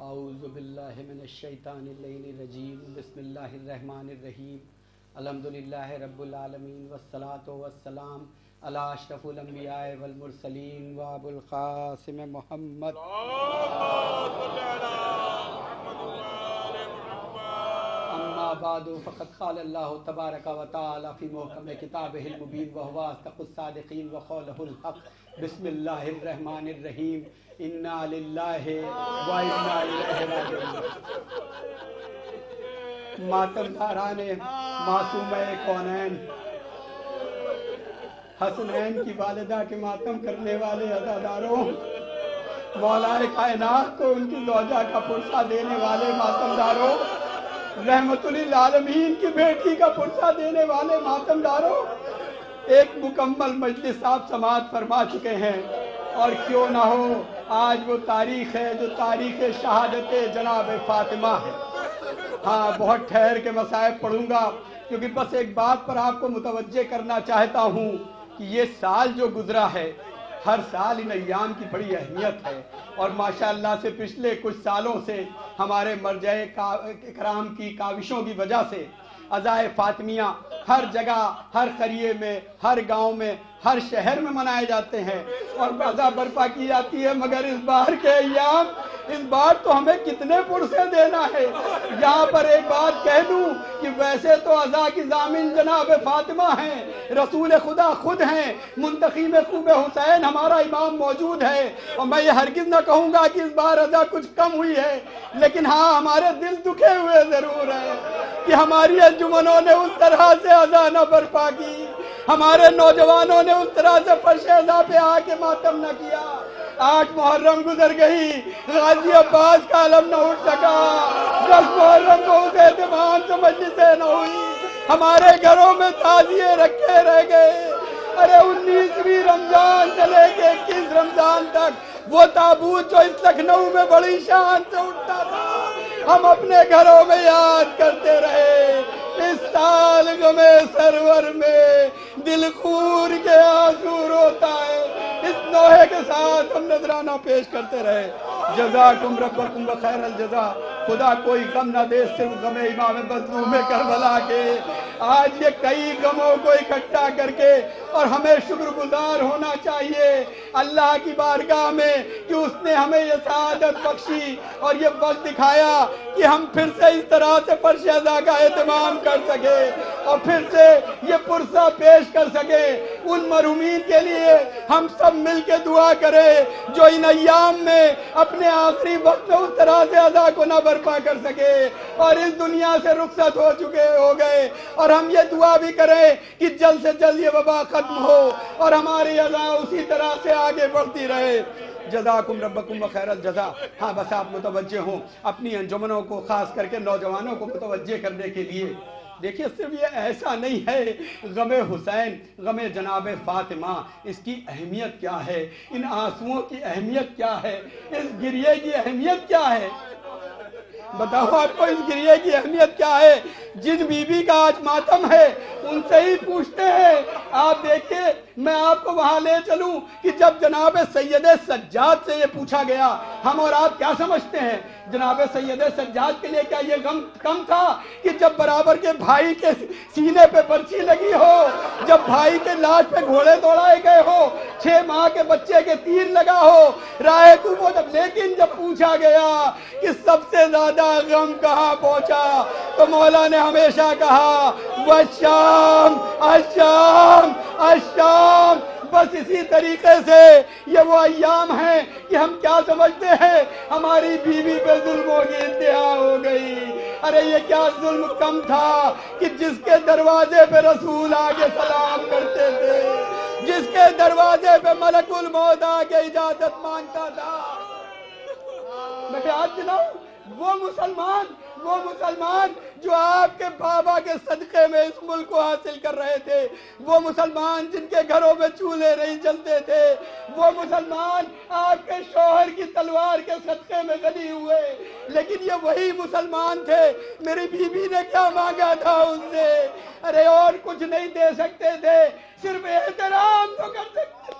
اعوذ باللہ من الشیطان الرجیم بسم اللہ الرحمن الرحیم الحمدللہ رب العالمین والصلاة والسلام علی اشرف الانبیاء والمرسلین و ابو القاسم محمد اما بعد فقد قال اللہ تبارک و تعالی فی محکم کتابہ المبین وہو اصدق الصادقین وقولہ الحق بسم اللہ الرحمن الرحیم انا للہ و انا الیہ راجعون۔ ماتم داران معصومہ کونین حسنین کی والدہ کے ماتم کرنے والے عزاداروں، مولا کائنات کو ان کی زوجہ کا پرسہ دینے والے ماتم داروں، رحمت للعالمین کی بیٹی کا پرسہ دینے والے ماتم داروں، ایک مکمل مجلس آپ سماعت فرما چکے ہیں، اور کیوں نہ ہو آج وہ تاریخ ہے جو تاریخ شہادت جناب فاطمہ ہے۔ ہاں بہت ٹھہر کے مصائب پڑھوں گا، کیونکہ بس ایک بات پر آپ کو متوجہ کرنا چاہتا ہوں کہ یہ سال جو گزرا ہے، ہر سال ان ایام کی بڑی اہمیت ہے، اور ماشاءاللہ سے پچھلے کچھ سالوں سے ہمارے مرجع اکرام کی کاوشوں کی وجہ سے عزائے فاطمیہ ہر جگہ، ہر قریے میں، ہر گاؤں میں، ہر شہر میں منائے جاتے ہیں اور عزا برپا کی جاتی ہے۔ مگر اس بار کے ایام، اس بار تو ہمیں کتنے پرسے دینا ہے۔ یہاں پر ایک بات کہہ دوں کہ ویسے تو عزا کی ضامن جناب فاطمہ ہیں، رسول خدا خود ہیں، منتخب خوب حسین ہمارا امام موجود ہے، اور میں یہ ہرگز نہ کہوں گا کہ اس بار عزا کچھ کم ہوئی ہے، لیکن ہاں ہمارے دل دکھے ہوئے ضرور ہیں کہ ہماری انجمنوں نے اس طرح سے عزا نہ برپا کی، ہمارے نوجوانوں نے اس طرح سے فرش عزا پہ آ کے ماتم نہ کیا۔ 8 محرم گزر گئی، غازی عباس کا علم نہ اٹھ سکا، 10 محرم کو اس اہتمام سے مجلسیں نہ ہوئی، ہمارے گھروں میں تعزیے رکھے رہ گئے۔ ارے 19ویں رمضان سے لے کے 21 رمضان تک وہ تابوت جو اس لکھنؤ میں بڑی شان سے اٹھتا تھا، ہم اپنے گھروں میں یاد کرتے رہے۔ اس سال غم سرور میں دل خور کے آنسو روتا ہے، اس نوحے کے ساتھ ہم نذرانہ پیش کرتے رہے۔ جزاکم ربکم بخیر الجزا۔ خدا کوئی غم نہ دے صرف غم امام مظلوم کربلا کے۔ آج یہ کئی غموں کو اکٹھا کر کے، اور ہمیں شکر گزار ہونا چاہیے اللہ کی بارگاہ میں کہ اس نے ہمیں یہ سعادت بخشی اور یہ وقت دکھایا کہ ہم پھر سے اس طرح سے فرش عزا کا اہتمام کر سکے اور پھر سے یہ پرسہ پیش کر سکے۔ ان مرحومین کے لیے ہم سب مل کے دعا کریں جو ان ایام میں اپنے آخری وقت میں اس طرح سے عزا کو نہ برپا کر سکے اور اس دنیا سے رخصت ہو گئے، اور ہم یہ دعا بھی کریں کہ جلد سے جلد یہ وبا ختم ہو اور ہماری عزا اسی طرح سے آگے بڑھتی رہے۔ جزاکم ربکم بخیر الجزا۔ ہاں بس آپ متوجہ ہوں اپنی انجمنوں کو، خاص کر کے نوجوانوں کو متوجہ کرنے کے لیے۔ دیکھیے صرف یہ ایسا نہیں ہے غم حسین، غم جناب فاطمہ، اس کی اہمیت کیا ہے، ان آنسوؤں کی اہمیت کیا ہے، اس گریے کی اہمیت کیا ہے؟ بتاؤ آپ کو اس گریے کی اہمیت کیا ہے؟ جن بی بی کا آج ماتم ہے ان سے ہی پوچھتے ہیں۔ آپ دیکھیں، میں آپ کو وہاں لے چلوں کہ جب جناب سید سجاد سے یہ پوچھا گیا، ہم اور آپ کیا سمجھتے ہیں؟ جناب سید سجاد کے لیے کیا یہ غم کم تھا کہ جب برابر کے بھائی کے سینے پہ برچی لگی ہو، جب بھائی کے لاش پہ گھوڑے دوڑائے گئے ہو، 6 ماہ کے بچے کے تیر لگا ہو، رائے کو لیکن جب پوچھا گیا کہ سب سے زیادہ غم کہاں پہنچا تو مولا نے ہمیشہ کہا والشام الشام الشام۔ بس اسی طریقے سے یہ وہ ایام ہیں کہ ہم کیا سمجھتے ہیں ہماری بیوی پہ ظلموں کی انتہا ہو گئی۔ ارے یہ کیا ظلم کم تھا کہ جس کے دروازے پہ رسول آگے سلام کرتے تھے، جس کے دروازے پہ ملک الموت آگے اجازت مانگتا تھا۔ میں یاد دلاؤں وہ مسلمان جو آپ کے بابا کے صدقے میں اس ملک کو حاصل کر رہے تھے، وہ مسلمان جن کے گھروں میں چولہے نہیں جلتے تھے، وہ مسلمان آپ کے شوہر کی تلوار کے صدقے میں غنی ہوئے، لیکن یہ وہی مسلمان تھے۔ میری بیوی نے کیا مانگا تھا اس سے؟ ارے اور کچھ نہیں دے سکتے تھے، صرف احترام تو کر سکتے۔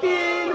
3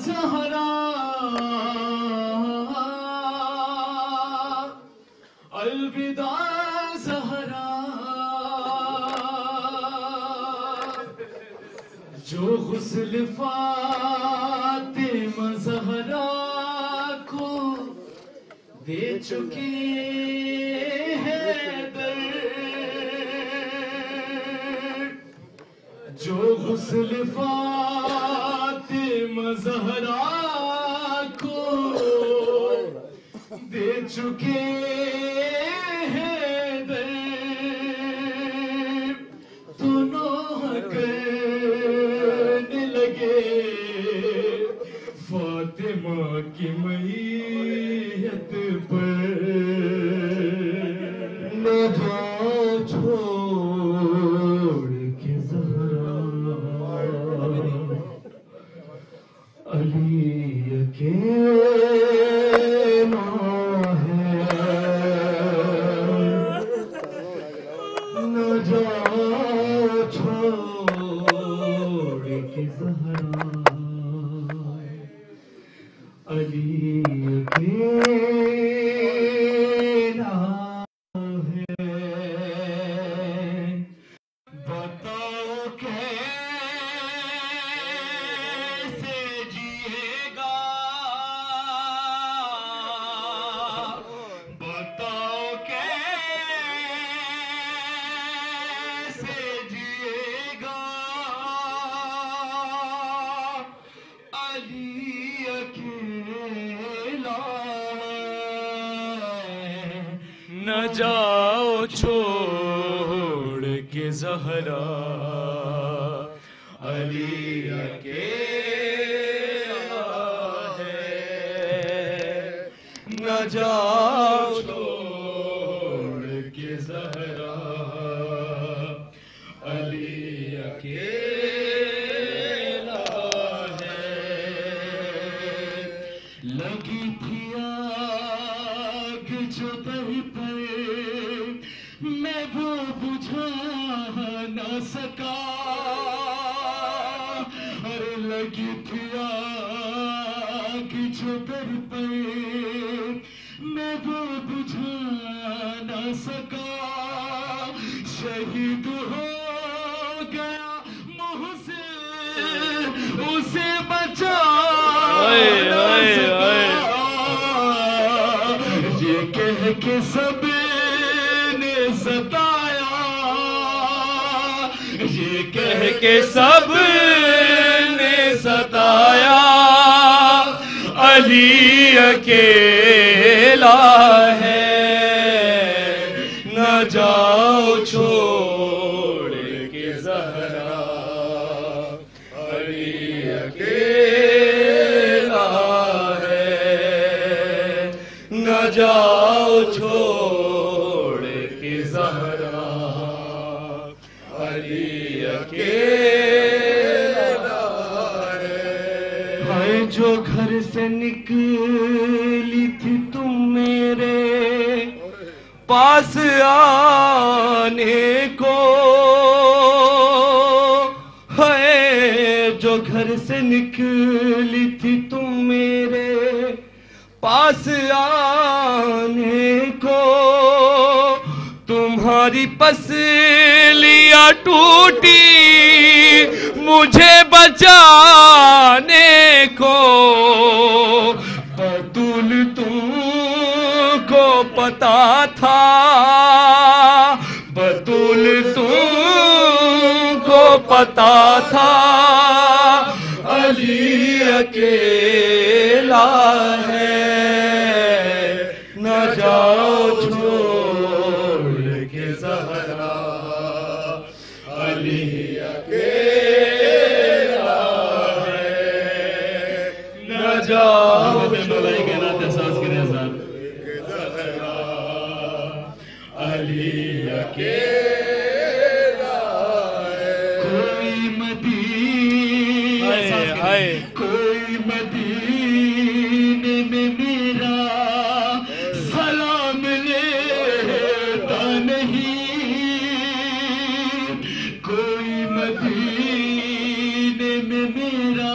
زہرا الوداع زہرا جو غسل فاطمہ زہرا کو دے چکے ہیں در جو غسل فاطمہ زہرا کو دے چکے ہیں در تو نوح کرنے لگے فاطمہ کی میت پر نہ جاؤ چھوڑ کے زہرا علی اکیلا ہے نہ جاؤ چھوڑ کے زہرا علی اکیلا ہے بتاؤ کیسے جیے گا بتاؤ کیسے جیے گا علی اکیلا نہ جاؤ چھوڑ کے زہرا علی اکیلا ہے نہ جاؤ چھوڑ کے زہرا علی اکیلا ہے لگی تھی آگ جو در پر میں وہ بجھا نہ سکا ارے لگی تھی آگ جو در پر میں وہ بجھا نہ سکا شہید ہو گیا محسن اسے بچا نہ سکا یہ کہہ کے سب نے ستایا یہ کہہ کے سب نے ستایا علی اکیلا ہے نہ جاؤ چھوڑ کے زہرا علی اکیلا ہے نہ جاؤ چھوڑ کے زہرا علی اکیلا ہے جو گھر سے نکلی تھی تم میرے پاس آنے کو ہے جو گھر سے نکلی تھی تم میرے پاس آنے کو تمہاری پسلیاں ٹوٹی مجھے بچانے کو بطول تم کو پتا تھا بطول تم کو پتا تھا علی اکیلا ہے نہ جاؤ چھوڑ کے زہرا علی اکیلا ہے نہ جاؤ چھوڑ کے احساس کریں صاحب علی اکیلا ہے کوئی مدینے کوئی مدینے میں میرا سلام لیتا نہیں کوئی مدینے میں میرا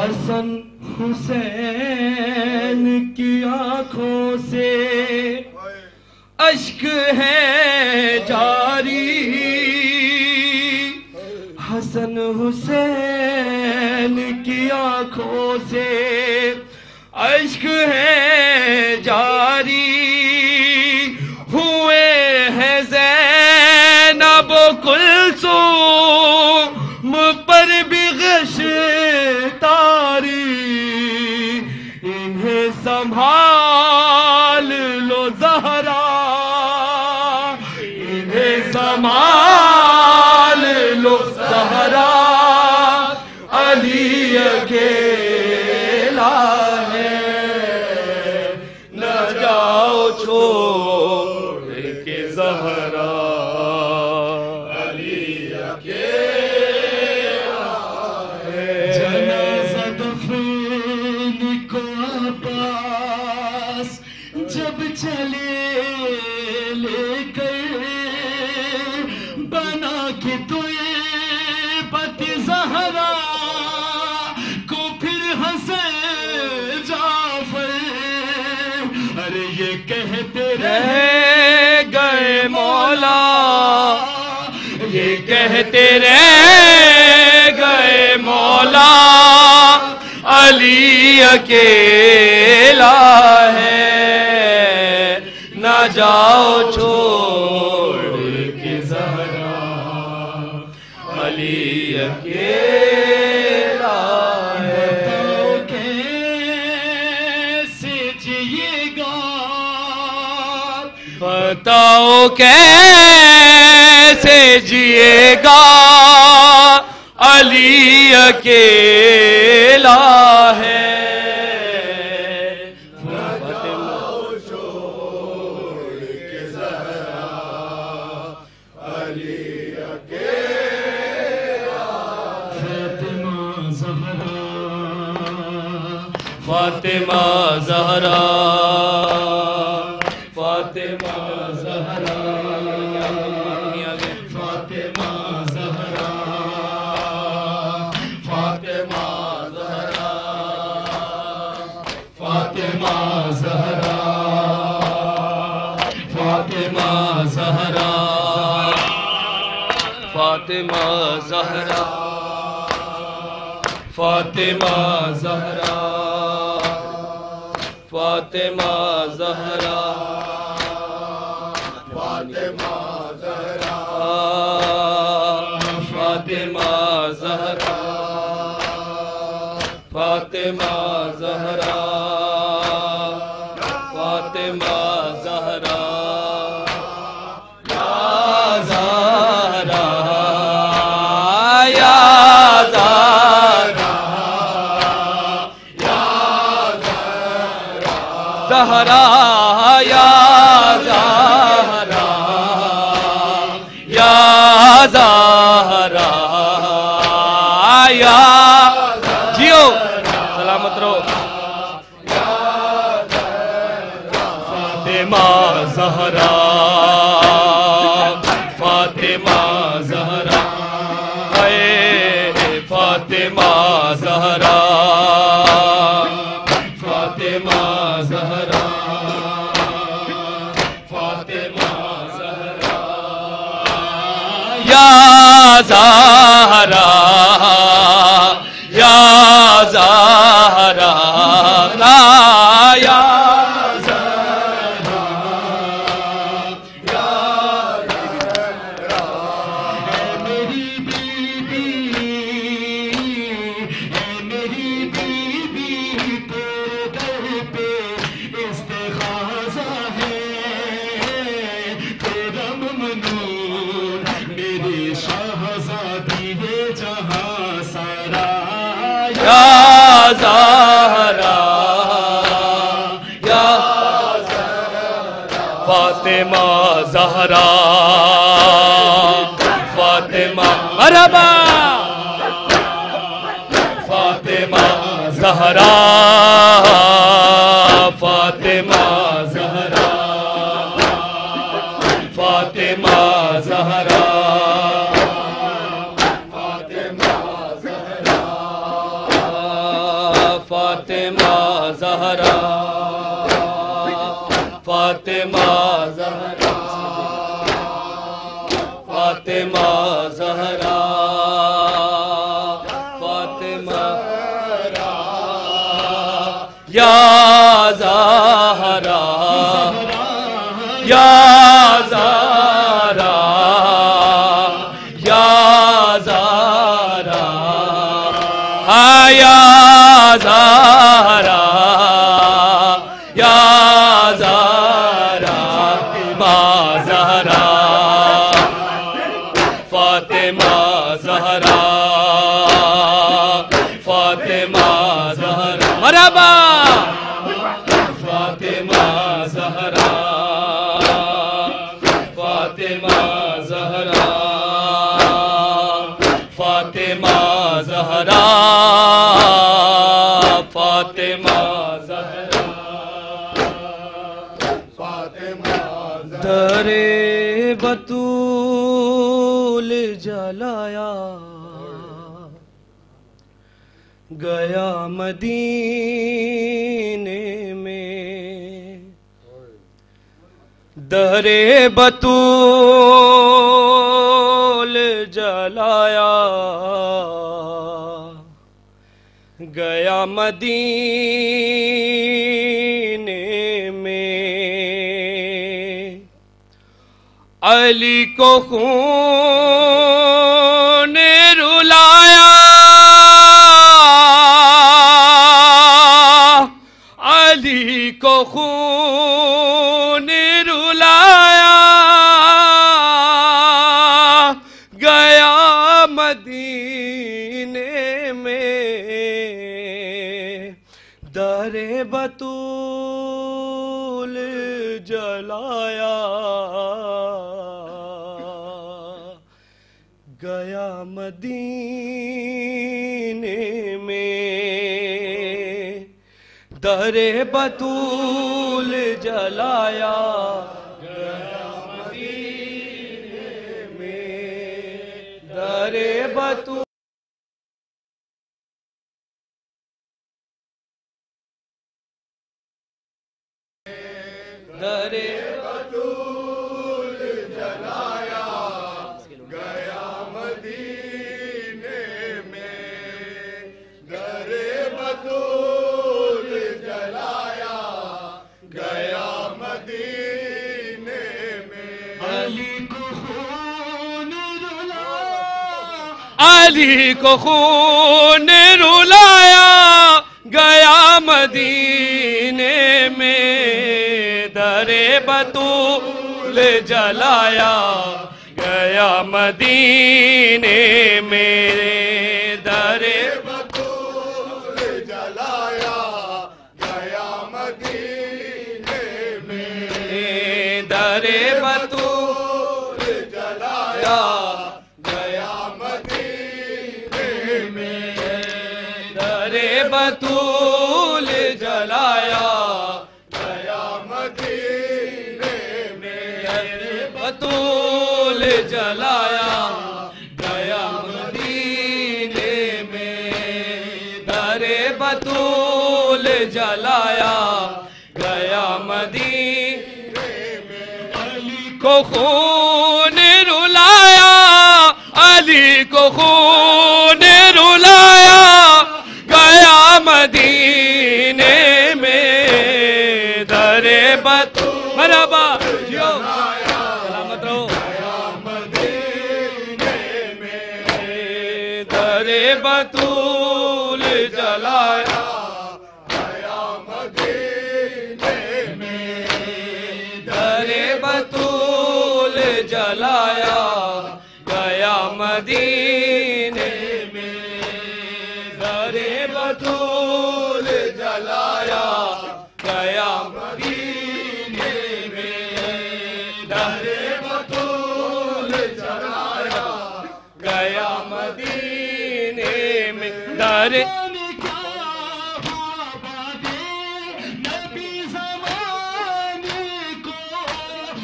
حسن حسین کی آنکھوں سے اشک ہے جاری، حسن حسین کی آنکھوں سے اشک ہے جاری، ہوئے ہیں زینب کلثوم پر بھی غش تاری، انہیں سنبھال لو زہرا، انہیں سنبھال لو زہرا، علی اکیلا ہے، نہ جاؤ چھوڑ کے زہرا، علی اکیلا ہے۔ جنازہ دفن کو عباس جب چلے لے گئے، بنا کے طیبۃ زہرا کو پھر حسین جعفر، ارے یہ کہتے رہ گئے مولا، یہ کہتے رہ گئے مولا، علی اکیلا ہے، نہ جاؤ چھوڑ کے زہرا، علی اکیلا ہے۔ بتاؤ کیسے جیے گا، بتاؤ کیسے جیے گا، علی اکیلا ہے، بتاؤ چھوڑ کے زہرا، علی اکیلا، فاطمہ زہرا، فاطمہ زہرا، فاطمہ زہرا، فاطمہ زہرا، فاطمہ زہرا، فاطمہ زہرا، فاطمہ زہرا، فاطمہ زہرا، فاطمہ زہرا، فاطمہ زہرا، فاطمہ زہرا، فاطمہ زہرا، فاطمہ زہرا، فاطمہ زہرا، یا زہرا، یا زہرا، یا زہرا، یا زہرا، یا زہرا، یا جیو سلامت رہو، فاطمہ زہرا، فاطمہ زہرا، اے فاطمہ زہرا، فاطمہ زہرا، فاطمہ زہرا، یا زہرا، یا زہرا، یا زہرا، یا فاطمہ زہرا، فاطمہ مرحبا، فاطمہ زہرا، فاطمہ زہرا، فاطمہ زہرا، فاطمہ زہرا، فاطمہ زہرا فاطمہ زہرا فاطمہ زہرا فاطمہ یا زہرا یا زہرا یا زہرا یا زہرا یا زہرا فاطمہ زہرا فاطمہ زہرا مرحبا فاطمہ زہرا فاطمہ زہرا فاطمہ زہرا فاطمہ زہرا در بطول جلایا گیا مدینے میں در بطول جلایا گیا مدینے میں علی کو خون رلایا علی کو خون رلایا گیا مدینے میں در بطول جلایا گیا مدینے میں در بطول جلایا گیا مدینے میں در بطول در بطول جلایا گیا مدینے میں در بطول جلایا گیا مدینے میں علی کو خون رلایا علی کو خون رلایا گیا مدینے میں در بطول جلایا گیا مدینے میں در بطول جلایا گیا مدینے میں در بطول جلایا گیا مدینے میں در بطول جلایا بطول جلایا گیا مدینے میں در بطول جلایا گیا مدینے میں علی کو خون رلایا علی کو خون رلایا گیا مدینے میں در بطول مرحبا بطول جلایا گیا مدینے میں در بطول جلایا گیا مدینے میں در بطول جلایا گیا مدینے میں در بطول جلایا گیا مدینے میں در نبی زمانے کو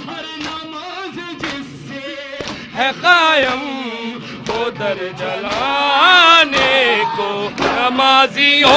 ہر نماز جس سے ہے قائم کو در جلانے کو نمازیوں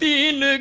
3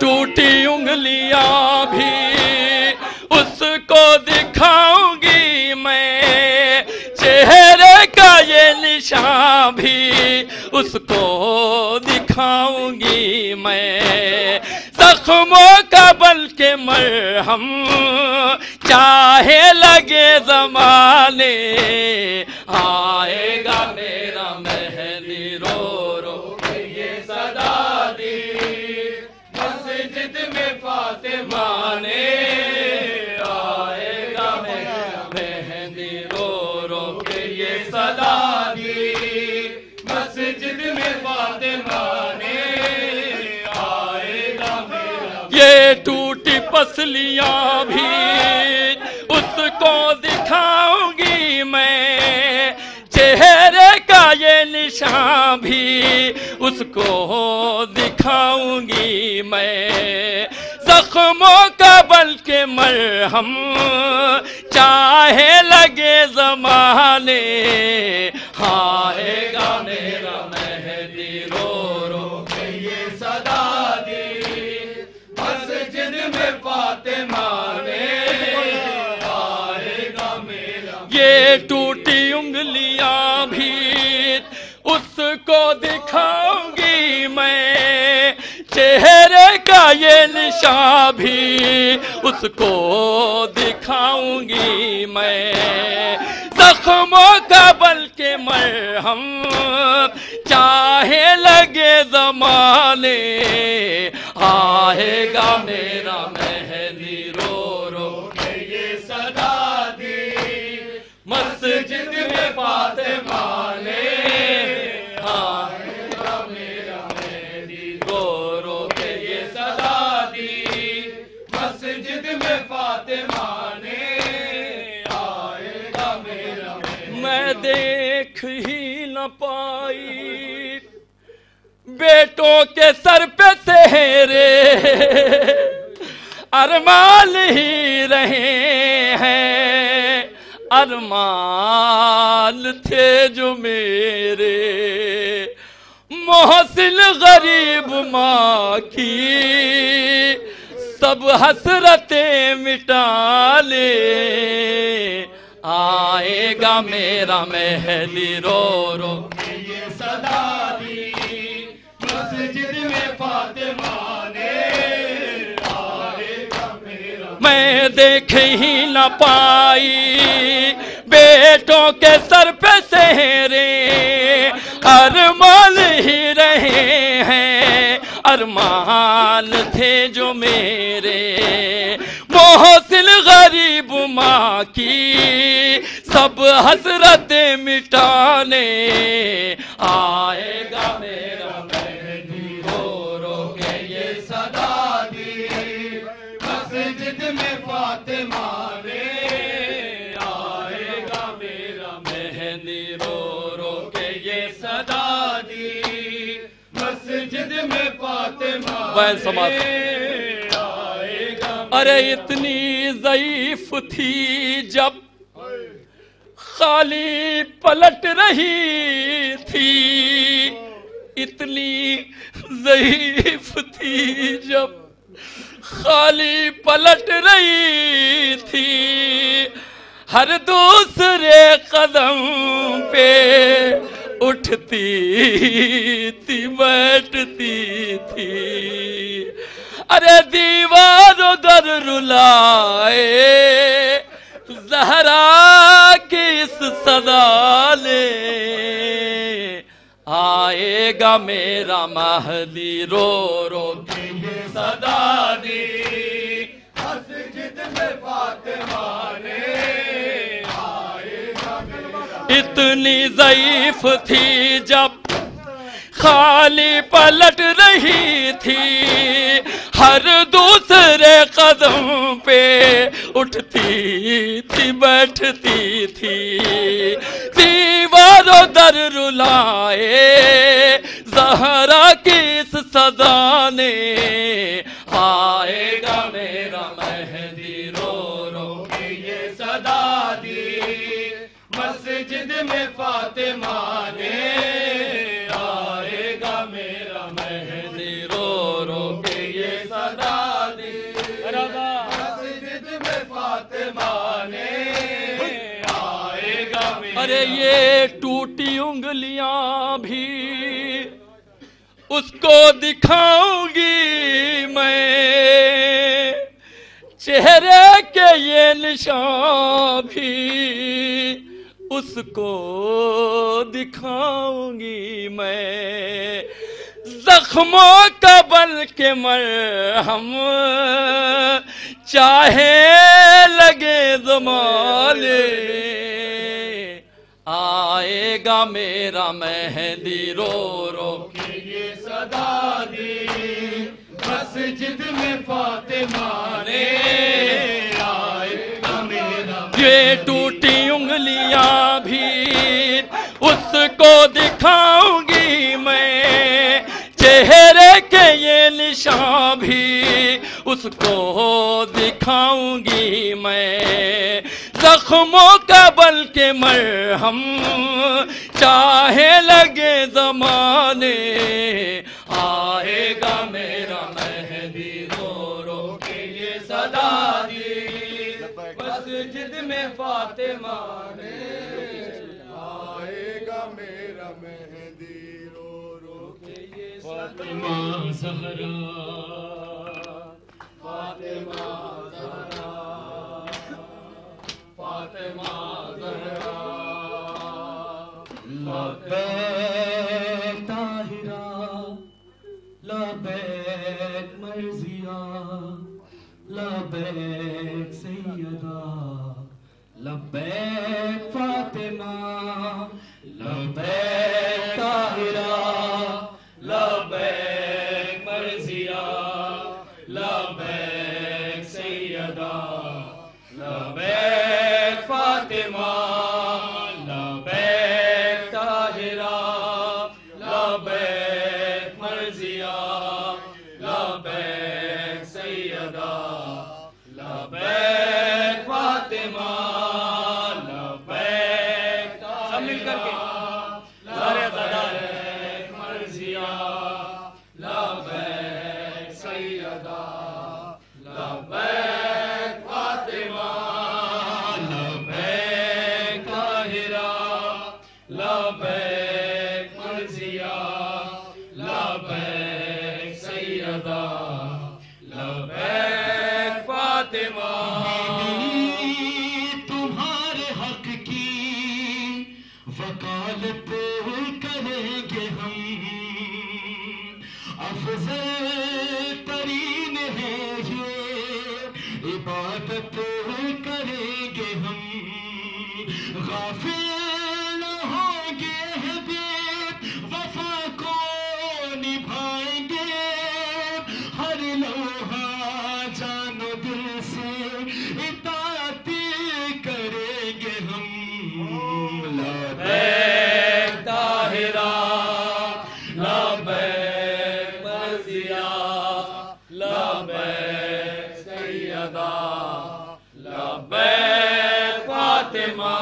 ٹوٹی انگلیاں بھی اس کو دکھاؤں گی میں، چہرے کا یہ نشان بھی اس کو دکھاؤں گی میں، زخموں کا بلکہ مرہم چاہے لگے زمانے، آئے گا میرا مہدی رو رو کے یہ صدا دی، مسجد میں فاطمہ نے، آئے گا میرا مہدی رو رو کے یہ صدا دی، مسجد میں فاطمہ نے، آئے گا میرا، یہ ٹوٹی پسلیاں بھی اس کو دکھاؤں گی میں، چہرے کا یہ نشان بھی اس کو دکھاؤں گی میں، زخموں کا بلکہ مرہم چاہے لگے زمانے، آئے گا میرا مہدی رو رو کے یہ صدا دی، مسجد میں فاطمہ نے، آئے گا میرا، یہ ٹوٹی انگلیاں بھی اس کو دکھاؤں گی میں، چہرے کا یہ نشان بھی اس کو دکھاؤں گی میں، زخموں کا بلکہ مرہم چاہے لگے زمانے، آئے گا میرا مہدی رو رو کے یہ صدا دی، مسجد میں فاطمہ نے، آئے گا میرا مہدی رو رو کے یہ صدا دی، مسجد میں فاطمہ نے، آئے گا میرا مہدی، میں دیکھ ہی نہ پائی بیٹوں کے سر پہ سہرے، ارمان ہی رہے ہیں، ارمان تھے جو میرے، محسن غریب ماں کی سب حسرتیں مٹا لے، آئے گا میرا مہدی رو رو یہ صدا دی، مسجد میں فاطمہ نے، آئے گا میرا، میں دیکھ ہی نہ پائی بیٹوں کے سر پہ سہرے، ارمان ہی رہے ہیں، ارمان تھے جو میرے، محسن غریب ماں کی سب حسرتیں مٹانے، آئے گا میرا مہدی رو رو کے یہ صدا دی، مسجد میں فاطمہ نے، آئے گا میرا مہدی رو رو کے یہ صدا دی، مسجد میں فاطمہ نے، آئے گا، ارے اتنی ضعیف تھی جب خالی پلٹ رہی تھی، اتنی ضعیف تھی جب خالی پلٹ رہی تھی، ہر دوسرے قدم پہ اٹھتی تھی بیٹھتی تھی، ارے دیواروں در رلائے زہرا کی اس صدا نے، آئے گا میرا مہدی رو رو کے یہ صدا دی، مسجد میں فاطمہ نے، آئے گا میرا، اتنی ضعیف تھی جب خالی پلٹ رہی تھی، ہر دوسرے قدم پہ اٹھتی تھی بیٹھتی تھی، دیواروں در رلائے زہرا کی اس صدا نے، آئے گا میرا مہدی رو رو کے یہ صدا دی، مسجد میں فاطمہ نے، آئے گا میرا مہدی رو رو کے یہ ارے یہ ٹوٹی انگلیاں بھی اس کو دکھاؤں گی میں، چہرے کے یہ نشان بھی اس کو دکھاؤں گی میں، زخموں کا بلکہ مرہم چاہے لگے زمانے، آئے گا میرا مہدی رو رو کہ یہ صدا دی مسجد میں فاطمہ نے، آئے گا میرا یہ ٹوٹی انگلیاں بھی اس کو دکھاؤں گی میں، چہرے کے یہ نشان بھی اس کو دکھاؤں گی میں، زخموں کا بلکہ مرہم چاہے لگے زمانے، آئے گا میرا مہدی رو رو کے یہ صدا دی مسجد میں فاطمہ نے، آئے گا میرا مہدی رو رو کے یہ فاطمہ زہرا، فاطمہ زہرا، فاطمہ زہرا، لبیک طاہرہ، لبیک مرضیہ، لبیک سیدہ، لبیک فاطمہ، لبیک طاہرہ، لبیک مرضیہ، لبیک سیدہ، لبیک فاطمہ، لبیک طاہرہ، لبیک مرضیہ، لبیک سیدہ، لبیک فاطمہ، لبیک سب مل کر کے سارے لبیک مرضیہ، لبیک سیدہ، لبیک فاطمہ، لبیک طاہرہ، لبیک مرضیہ، لبیک سیدہ، لبیک فاطمہ، تمہارے حق کی وکالت کریں گے ہم، افضل ترین ہے یہ عبادت کریں گے ہم، غافل نہ ہوں گے بے وفا کو نبھائیں گے، ہر لوہا جان و دل سے اطاعت کریں گے ہم، لبیک طاہرہ، لبیک مرضیہ، لبیک سیدہ، لبیک فاطمہ،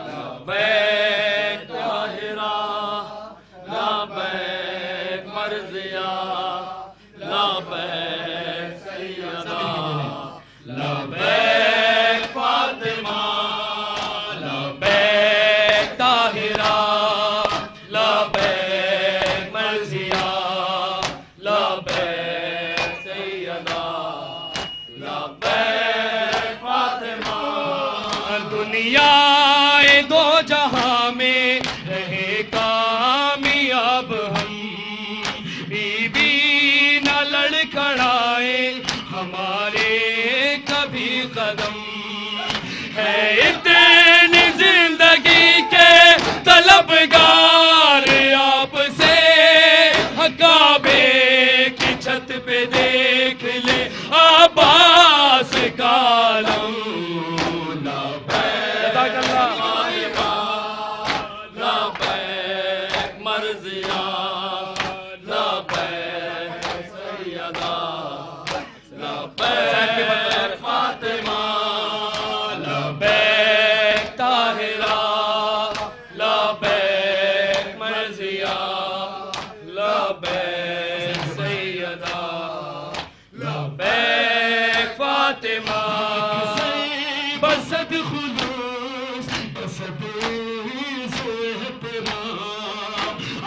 لبیک طاہرہ، لبیک مرضیہ، لبیک سیدہ، لبیک فاطمہ، لبیک طاہرہ، لبیک مرضیہ، لبیک سیدہ، لبیک فاطمہ، دنیا دو جہاں میں رہے کامیاب ہم، بی نہ لڑکھڑائے ہمارے کبھی قدم، ہے اتنی زندگی کے طلبگار آپ سے، کعبے کی چھت پہ دیکھ لے عباس کا علم، لبیک لبیک مرضیہ، لبیک سیدہ، لبیک فاطمہ، لبیک طاہرہ، لبیک مرضیہ، لبیک سیدہ، لبیک فاطمہ، بسد خلوص بسد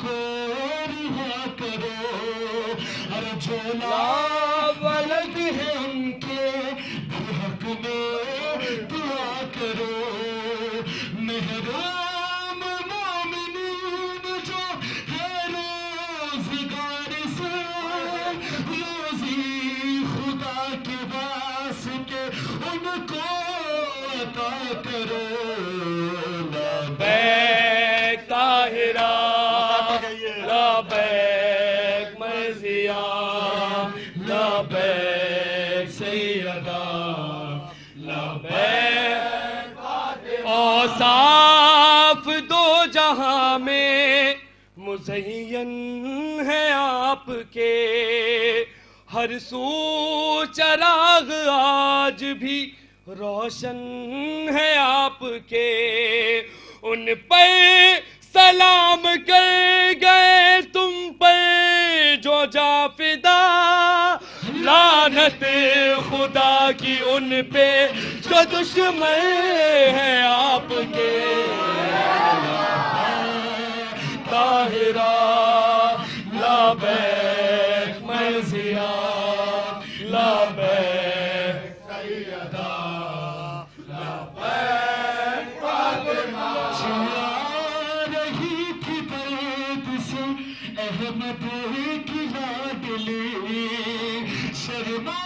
کو رہا کرو، ہر جو ولد ہے ان کے حق میں دعا کرو، محروم مومنین جو ہے روزگار سے، روزی خدا کے واسطے ان کو عطا کرو، لبیک طاہرہ لبیک مرضیہ لبیک سیدہ لبیک اوصاف دو جہاں میں مزین ہے آپ کے، ہر سو چراغ آج بھی روشن ہے آپ کے، ان پر سلام کر گئے تم پر جو جا فدا، لعنت خدا کی ان پہ جو دشمن ہے آپ کے، طاہرہ لبیک مرضیہ لبیک سیدہ لبیک فاطمہ، رہی تھی درد سے احمد کی لاڈلی، شرما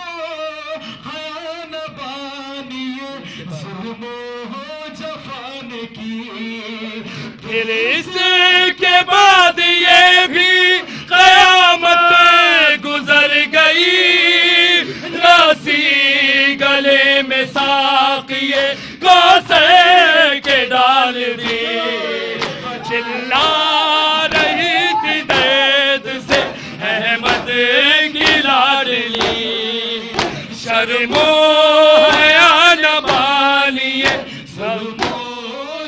حیا نہ بانیے ظلم و جفان کی، پھر اس کے بعد یہ بھی قیامت گزر گئی، راسی گلے میں ساقیے کوثر کے ڈال دی، چلا رہی تھی درد سے احمد کی لاڈلی، شرم و حیا نہ بانیے ظلم و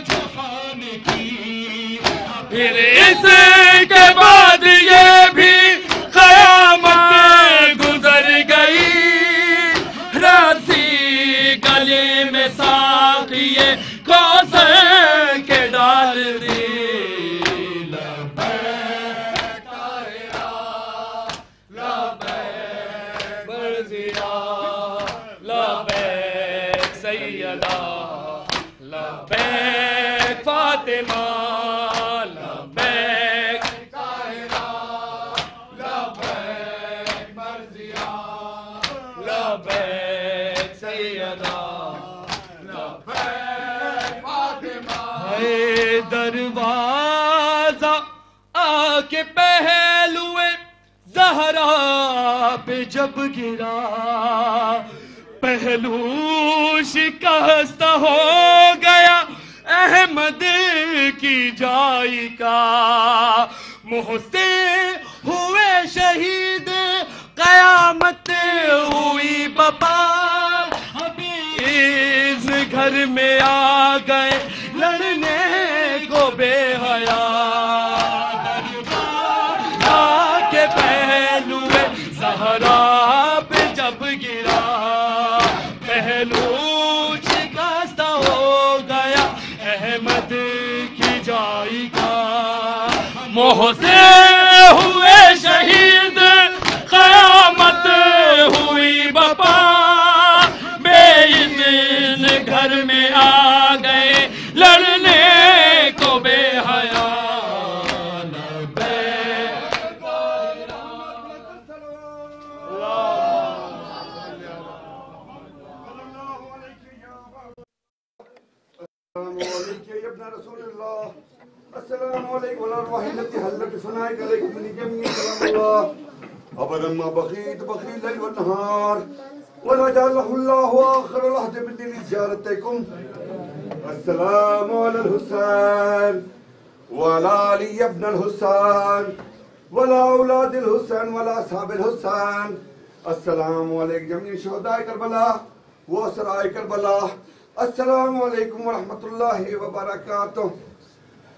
جفان کی، پھر اس کے بعد یہ بھی قیامت گزر گئی، راسی گلے میں ساقیے کوثر کے ڈال دی، لبیک طاہرہ لبیک مرضیہ لبیک سیدہ لبیک فاطمہ لبیک طاہرہ لبیک مرضیہ لبیک سیدہ لبیک فاطمہ، اے دروازہ آ کے پہلوئے زہرا پہ جب گرا، پہلو شکست ہو گیا احمد کی جائی کا، منہ سے ہوئے شہید قیامت ہوئی بپا، اس گھر میں آ گئے لڑنے کو بے حیا، دروازہ کے پہلو زہرا پہ جب گرا، پہلو شکست ہو گیا احمد کی جائی کا، منہ سے ہوئے شہید قیامت ہوئی بپا، بے اذن گھر میں آ گئے لڑنے کو بے حیا، السلام علیکم والارواح التي حلت بفنائك عليكم من جميع سلام الله، ابدا ما بقيت بقي الليل والنهار، ولا جعله الله اخر العهد بالدين زيارتكم. السلام على الحسين وعلى علي بن الحسين ولا اولاد الحسين ولا اصحاب الحسين. السلام عليكم جميع شهداء كربلاء واسراء كربلاء. السلام علیکم ورحمۃ اللہ وبرکاتہ.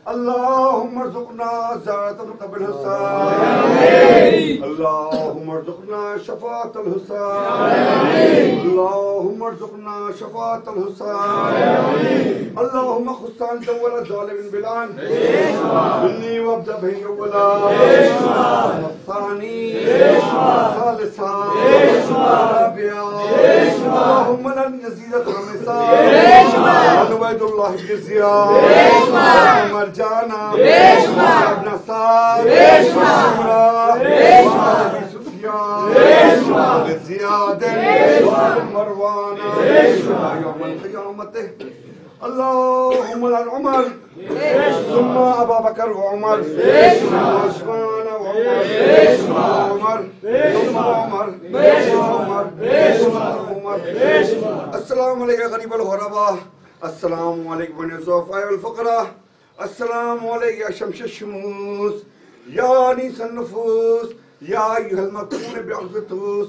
اللهم ارزقنا زيارة قبر الحسين اللهم ارزقنا شفاعة الحسين اللهم ارزقنا شفاعة الحسين اللهم خص أنت ولا ظالم بالعن مني وابدأ به أولا والثاني ثالثا رابعا اللهم لن يزيد خامسا ونويد الله بزياد مرجانا ابن سعد ابي سفيان زياد مروان يوم القيامة اللهم لعن عمر ثم ابا بكر وعمر وعثمان وعمر وعمر ثم عمر عمر السلام عليك غريب الغرباء السلام عليكم بني الضعفاء والفقراء السلام عليك يا شمس الشموس يا أنيس النفوس يا أيها المكتوم بعقد الطوس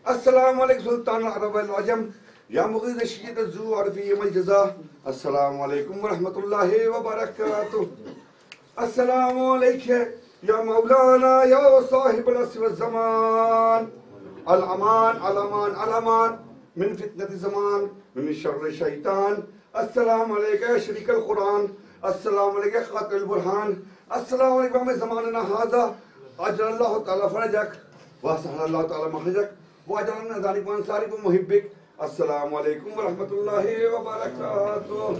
السلام عليك سلطان العرب والعجم يا مغيث الشديد الزوار في يوم الجزاء السلام عليكم ورحمة الله وبركاته السلام عليك يا مولانا يا صاحب العصر والزمان الأمان الأمان الأمان من فتنة الزمان من شر الشيطان السلام عليك يا شريك القرآن السلام عليك يا خاطر البرهان السلام عليكم من زماننا هذا أجل الله تعالى فرجك وأسهل الله تعالى مخرجك وأجعلنا ذلك وأنصارك ومحبك السلام عليكم ورحمة الله وبركاته